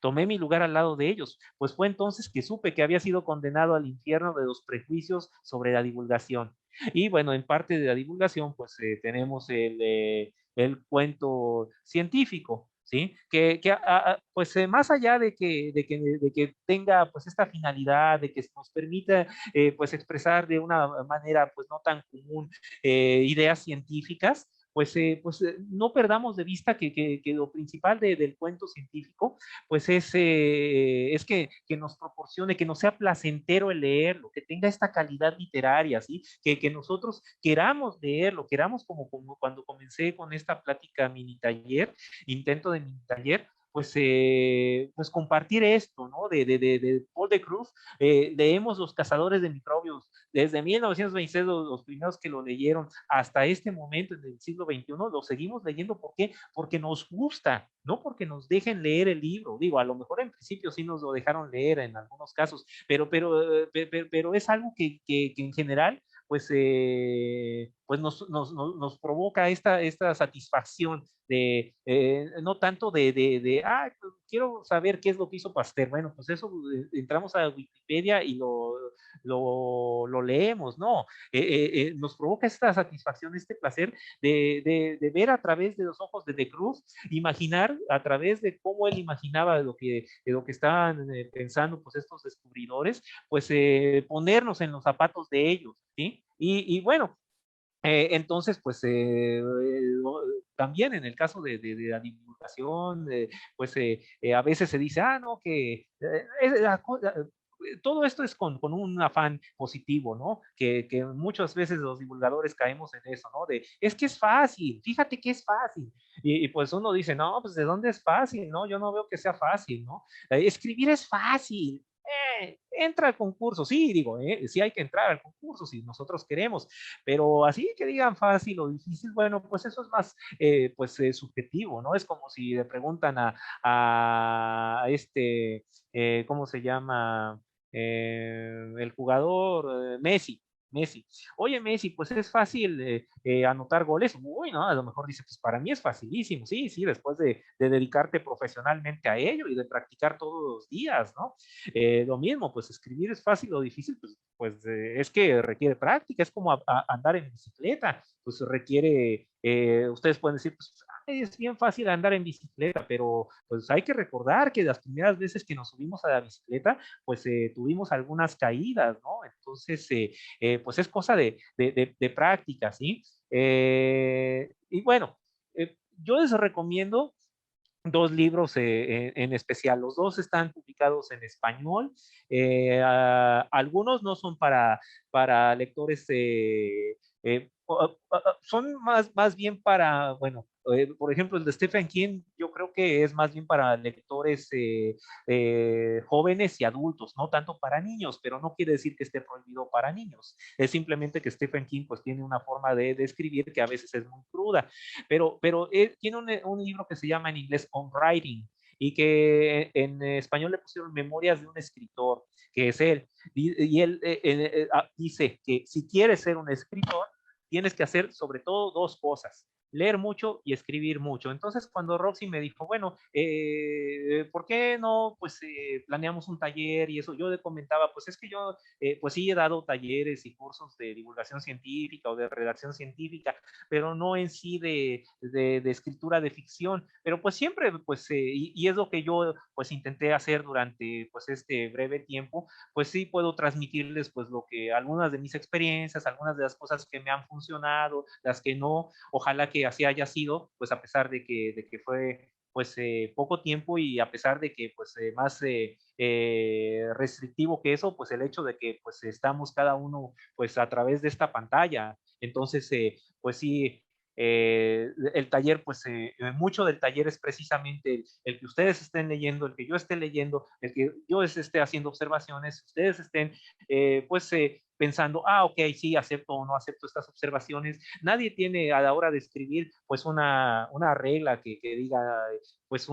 Tomé mi lugar al lado de ellos, pues fue entonces que supe que había sido condenado al infierno de los prejuicios sobre la divulgación. Y bueno, en parte de la divulgación, pues tenemos el cuento científico, ¿sí? Pues más allá de que tenga pues esta finalidad, de que nos permita pues expresar de una manera pues no tan común ideas científicas, pues no perdamos de vista que lo principal del cuento científico pues es que nos proporcione, que nos sea placentero el leerlo, que tenga esta calidad literaria, ¿sí? Que nosotros queramos leerlo, queramos como cuando comencé con esta plática mini taller, intento de mini taller, pues compartir esto, ¿no? De Paul de Cruz, leemos Los Cazadores de Microbios, desde 1926 los primeros que lo leyeron hasta este momento en el siglo XXI, lo seguimos leyendo. ¿Por qué? Porque nos gusta, no porque nos dejen leer el libro. Digo, a lo mejor en principio sí nos lo dejaron leer en algunos casos, pero es algo que en general pues nos provoca esta satisfacción de, no tanto quiero saber qué es lo que hizo Pasteur. Bueno, pues eso, entramos a Wikipedia y lo leemos, ¿no? Nos provoca esta satisfacción, este placer de ver a través de los ojos de Cruz, imaginar a través de cómo él imaginaba de lo que estaban pensando pues estos descubridores, pues ponernos en los zapatos de ellos, ¿sí? Y bueno, entonces, pues también en el caso de la divulgación, a veces se dice, no, que todo esto es con un afán positivo, ¿no? Que muchas veces los divulgadores caemos en eso, ¿no? Es que es fácil, fíjate que es fácil. Y pues uno dice, no, pues ¿de dónde es fácil? No, yo no veo que sea fácil, ¿no? Escribir es fácil. Entra al concurso, sí, digo, sí hay que entrar al concurso si nosotros queremos, pero así que digan fácil o difícil, bueno, pues eso es más subjetivo, ¿no? Es como si le preguntan a ¿cómo se llama? El jugador Messi. Oye, Messi, pues es fácil anotar goles. Uy, no, a lo mejor dice, pues para mí es facilísimo. Sí, sí, después de dedicarte profesionalmente a ello y de practicar todos los días, ¿no? Lo mismo, pues escribir es fácil o difícil, pues es que requiere práctica, es como andar en bicicleta, pues requiere, ustedes pueden decir, pues es bien fácil andar en bicicleta, pero pues hay que recordar que las primeras veces que nos subimos a la bicicleta, pues tuvimos algunas caídas, ¿no? Entonces, pues es cosa de práctica, ¿sí? Y bueno, yo les recomiendo dos libros en especial. Los dos están publicados en español. Algunos no son para lectores, son más bien para, bueno, por ejemplo, el de Stephen King, yo creo que es más bien para lectores jóvenes y adultos, no tanto para niños, pero no quiere decir que esté prohibido para niños. Es simplemente que Stephen King pues tiene una forma de escribir que a veces es muy cruda, pero tiene un libro que se llama en inglés On Writing, y que en español le pusieron Memorias de un escritor, que es él. Y él dice que si quieres ser un escritor, tienes que hacer sobre todo dos cosas: leer mucho y escribir mucho. Entonces, cuando Roxy me dijo, bueno, ¿por qué no, pues, planeamos un taller y eso? Yo le comentaba, pues es que yo, pues sí he dado talleres y cursos de divulgación científica o de redacción científica, pero no en sí de escritura de ficción, pero pues siempre, pues, y es lo que yo, pues, intenté hacer durante, pues, este breve tiempo, pues sí puedo transmitirles, pues, lo que, algunas de mis experiencias, algunas de las cosas que me han funcionado, las que no. Ojalá que así haya sido, pues, a pesar de que fue, pues, poco tiempo, y a pesar de que, pues, más restrictivo que eso, pues el hecho de que, pues, estamos cada uno, pues, a través de esta pantalla. Entonces, pues sí, el taller, pues mucho del taller es precisamente el que ustedes estén leyendo, el que yo esté leyendo, el que yo esté haciendo observaciones, ustedes estén, pues, pensando, ok, sí, acepto o no acepto estas observaciones. Nadie tiene a la hora de escribir, pues, una regla que diga, pues,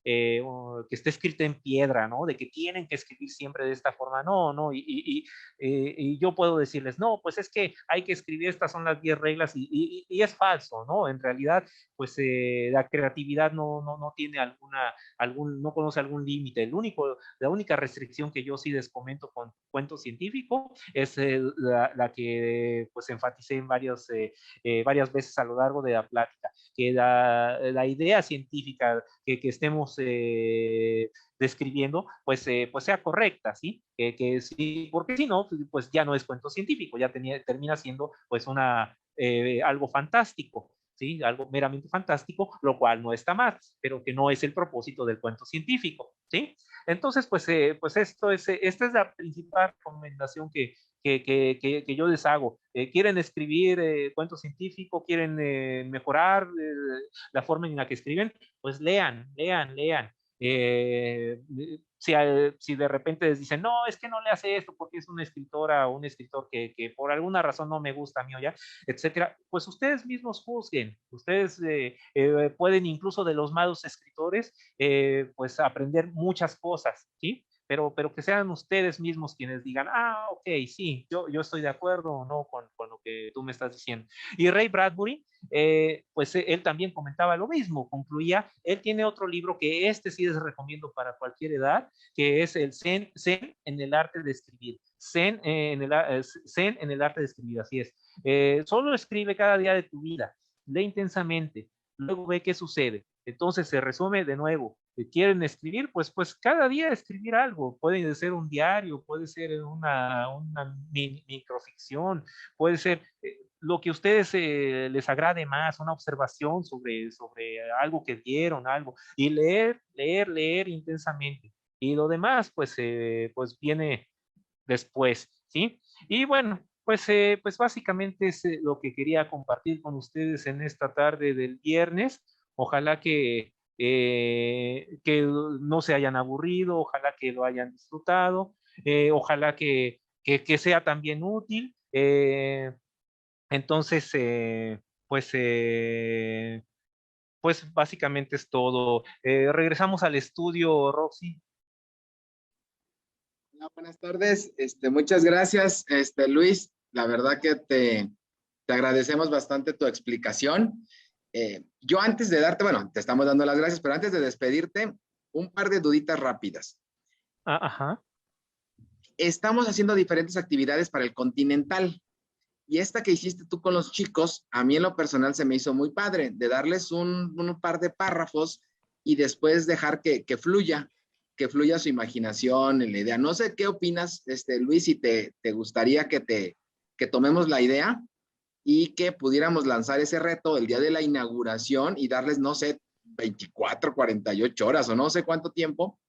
que esté escrita en piedra, ¿no? De que tienen que escribir siempre de esta forma. No, no, y yo puedo decirles, no, pues es que hay que escribir, estas son las 10 reglas, y es falso, ¿no? En realidad, pues la creatividad no tiene no conoce algún límite. La única restricción que yo sí les comento con cuento científico es la que, pues, enfaticé en varias veces a lo largo de la plática, que la idea científica que estemos describiendo, pues, pues sea correcta, ¿sí? Que sí, porque si no, pues ya no es cuento científico, ya termina siendo, pues, algo fantástico, ¿sí? Algo meramente fantástico, lo cual no está mal, pero que no es el propósito del cuento científico, ¿sí? Entonces, pues esta es la principal recomendación que yo les hago. ¿Quieren escribir cuento científico? ¿Quieren mejorar la forma en la que escriben? Pues lean, lean, lean. Si de repente les dicen, no, es que no le hace esto porque es una escritora o un escritor que por alguna razón no me gusta a mí, o ya, etcétera, pues ustedes mismos juzguen. Ustedes pueden, incluso de los malos escritores, pues aprender muchas cosas, ¿sí? Pero que sean ustedes mismos quienes digan, ok, sí, yo estoy de acuerdo o no con lo que tú me estás diciendo. Y Ray Bradbury, pues él también comentaba lo mismo, concluía, él tiene otro libro que sí les recomiendo para cualquier edad, que es el Zen en el arte de escribir. Zen en el arte de escribir, así es. Solo escribe cada día de tu vida, lee intensamente, luego ve qué sucede. Entonces se resume de nuevo. ¿Quieren escribir? Pues cada día escribir algo. Puede ser un diario, puede ser una microficción, puede ser lo que a ustedes les agrade más, una observación sobre algo que vieron, algo, y leer, leer, leer intensamente. Y lo demás, pues viene después, ¿sí? Y bueno, pues básicamente es lo que quería compartir con ustedes en esta tarde del viernes. Ojalá que no se hayan aburrido, ojalá que lo hayan disfrutado, ojalá que sea también útil. Entonces, pues básicamente es todo. Regresamos al estudio, Roxy. Hola, buenas tardes. Muchas gracias, Luis. La verdad que te agradecemos bastante tu explicación. Yo antes de darte, bueno, te estamos dando las gracias, pero antes de despedirte, un par de duditas rápidas. Ajá. Estamos haciendo diferentes actividades para el Continental. Y esta que hiciste tú con los chicos, a mí en lo personal se me hizo muy padre, de darles un par de párrafos y después dejar que fluya su imaginación, la idea. No sé qué opinas, Luis, si te gustaría que tomemos la idea y que pudiéramos lanzar ese reto el día de la inauguración y darles, no sé, 24, 48 horas o no sé cuánto tiempo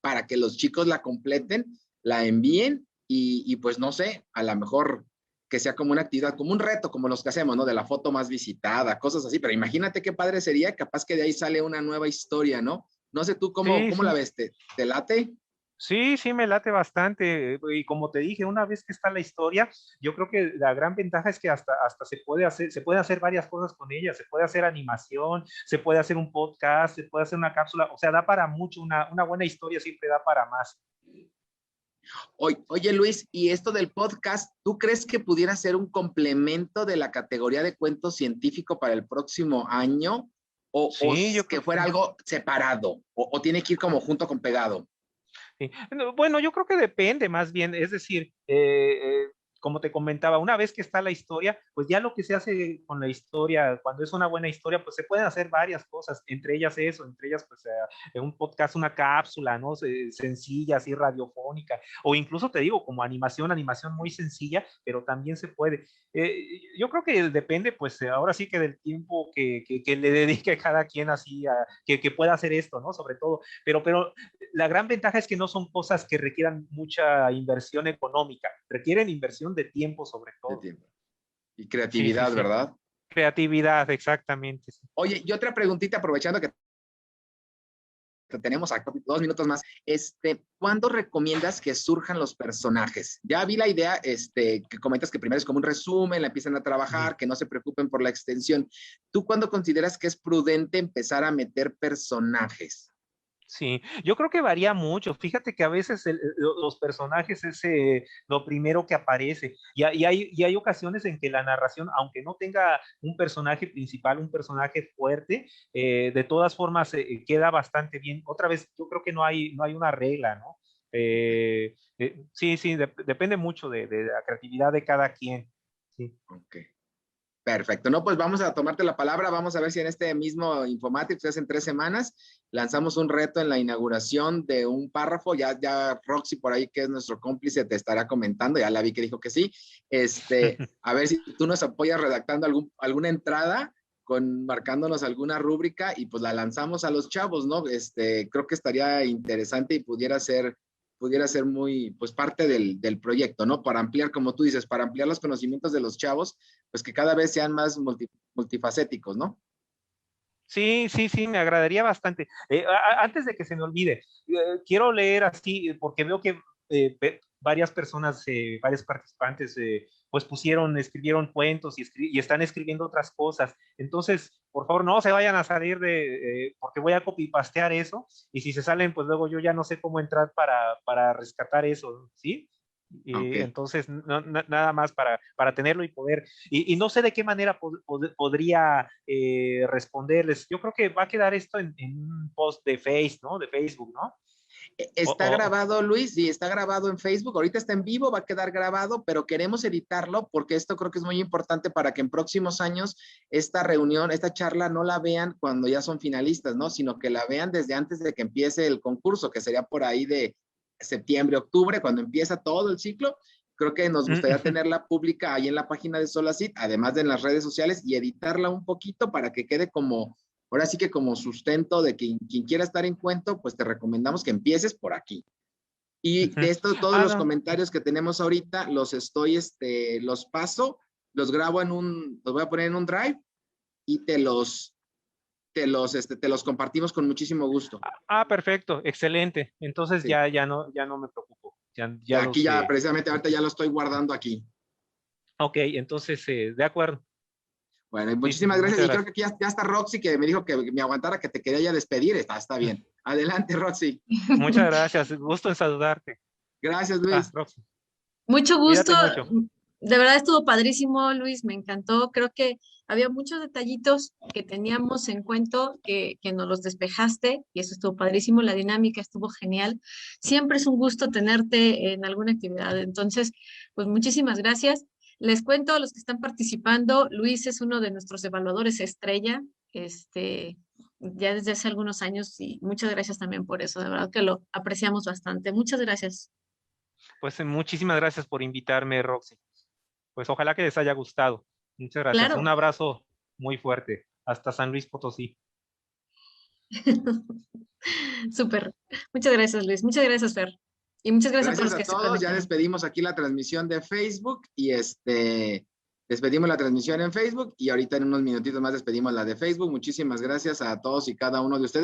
para que los chicos la completen, la envíen y pues no sé, a lo mejor que sea como una actividad, como un reto, como los que hacemos, ¿no? De la foto más visitada, cosas así, pero imagínate qué padre sería, capaz que de ahí sale una nueva historia, ¿no? No sé tú cómo Sí. la ves, ¿te late? Sí, me late bastante. Y como te dije, una vez que está la historia, yo creo que la gran ventaja es que hasta se puede hacer varias cosas con ella. Se puede hacer animación, se puede hacer un podcast, se puede hacer una cápsula. O sea, da para mucho. Una buena historia siempre da para más. Oye, Luis, ¿y esto del podcast, tú crees que pudiera ser un complemento de la categoría de cuento científico para el próximo año? ¿O Sí, yo que creo que fuera sí. algo separado? ¿O tiene que ir como junto con pegado? Sí. Bueno, yo creo que depende más bien, es decir, como te comentaba, una vez que está la historia, pues ya lo que se hace con la historia, cuando es una buena historia, pues se pueden hacer varias cosas, entre ellas eso, entre ellas pues un podcast, una cápsula, ¿no? Sencilla, así radiofónica, o incluso te digo, como animación muy sencilla, pero también se puede. Yo creo que depende, pues ahora sí que del tiempo que le dedique cada quien así, que pueda hacer esto, ¿no? Sobre todo, pero la gran ventaja es que no son cosas que requieran mucha inversión económica, requieren inversión de tiempo sobre De todo. tiempo. Y Sí, sí, creatividad, sí. ¿verdad? Creatividad, exactamente. Sí. Oye, y otra preguntita, aprovechando que tenemos acá 2 minutos más, ¿cuándo recomiendas que surjan los personajes? Ya vi la idea, que comentas que primero es como un resumen, la empiezan a trabajar, que no se preocupen por la extensión. ¿Tú cuándo consideras que es prudente empezar a meter personajes? Sí, yo creo que varía mucho. Fíjate que a veces los personajes es lo primero que aparece y hay ocasiones en que la narración, aunque no tenga un personaje principal, un personaje fuerte, de todas formas queda bastante bien. Otra vez, yo creo que no hay una regla, ¿no? Sí, sí, depende mucho de la creatividad de cada quien. Sí. Ok. Perfecto, no, pues vamos a tomarte la palabra, vamos a ver si en este mismo Infomatrix, hace en 3 semanas, lanzamos un reto en la inauguración de un párrafo, ya Roxy por ahí, que es nuestro cómplice, te estará comentando, ya la vi que dijo que sí, a ver si tú nos apoyas redactando alguna entrada, marcándonos alguna rúbrica y pues la lanzamos a los chavos, ¿no? Creo que estaría interesante y pudiera ser muy, pues parte del proyecto, ¿no? Para ampliar, como tú dices, para ampliar los conocimientos de los chavos, pues que cada vez sean más multifacéticos, ¿no? Sí, sí, sí, me agradaría bastante. Antes de que se me olvide, quiero leer así, porque veo que varias personas, varios participantes, pues escribieron cuentos y están escribiendo otras cosas. Entonces, por favor, no se vayan a salir porque voy a copy-pastear eso, y si se salen, pues luego yo ya no sé cómo entrar para rescatar eso, ¿sí? Ok. Entonces, nada más para tenerlo y poder, y no sé de qué manera podría responderles. Yo creo que va a quedar esto en un post de ¿no? De Facebook, ¿no? Está O- grabado, Luis, y está grabado en Facebook. Ahorita está en vivo, va a quedar grabado, pero queremos editarlo porque esto creo que es muy importante para que en próximos años esta reunión, esta charla no la vean cuando ya son finalistas, ¿no? Sino que la vean desde antes de que empiece el concurso, que sería por ahí de septiembre, octubre, cuando empieza todo el ciclo. Creo que nos gustaría tenerla pública ahí en la página de Solacit, además de en las redes sociales, y editarla un poquito para que quede como, ahora sí que como sustento de que quien quiera estar en cuento, pues te recomendamos que empieces por aquí. Y de esto, todos los no. comentarios que tenemos ahorita, los paso, los grabo los voy a poner en un drive y te los compartimos con muchísimo gusto. Perfecto, excelente. Entonces Sí. ya no me preocupo. Ya Aquí los, ya, precisamente ahorita ya lo estoy guardando aquí. ok, entonces, de acuerdo. Bueno, y Sí, sí, muchísimas gracias. muchas Y creo gracias. que aquí ya está Roxy, que me dijo que me aguantara, que te quería ya despedir. Está bien. Adelante, Roxy. Muchas gracias. Gusto en saludarte. Gracias, Luis. Roxy, Mucho gusto. cuídate mucho. De verdad estuvo padrísimo, Luis, me encantó. Creo que había muchos detallitos que teníamos en cuento que nos los despejaste y eso estuvo padrísimo. La dinámica estuvo genial. Siempre es un gusto tenerte en alguna actividad. Entonces, pues muchísimas gracias. Les cuento a los que están participando, Luis es uno de nuestros evaluadores estrella, ya desde hace algunos años y muchas gracias también por eso. De verdad que lo apreciamos bastante. Muchas gracias. Pues muchísimas gracias por invitarme, Roxy. Pues ojalá que les haya gustado. Muchas gracias. Un Claro. abrazo muy fuerte. Hasta San Luis Potosí. Súper. Muchas gracias, Luis. Muchas gracias, Fer. Y muchas gracias a todos Gracias los a que se todos. Ya conectaron. despedimos aquí la transmisión de Facebook y despedimos la transmisión en Facebook y ahorita en unos minutitos más despedimos la de Facebook. Muchísimas gracias a todos y cada uno de ustedes.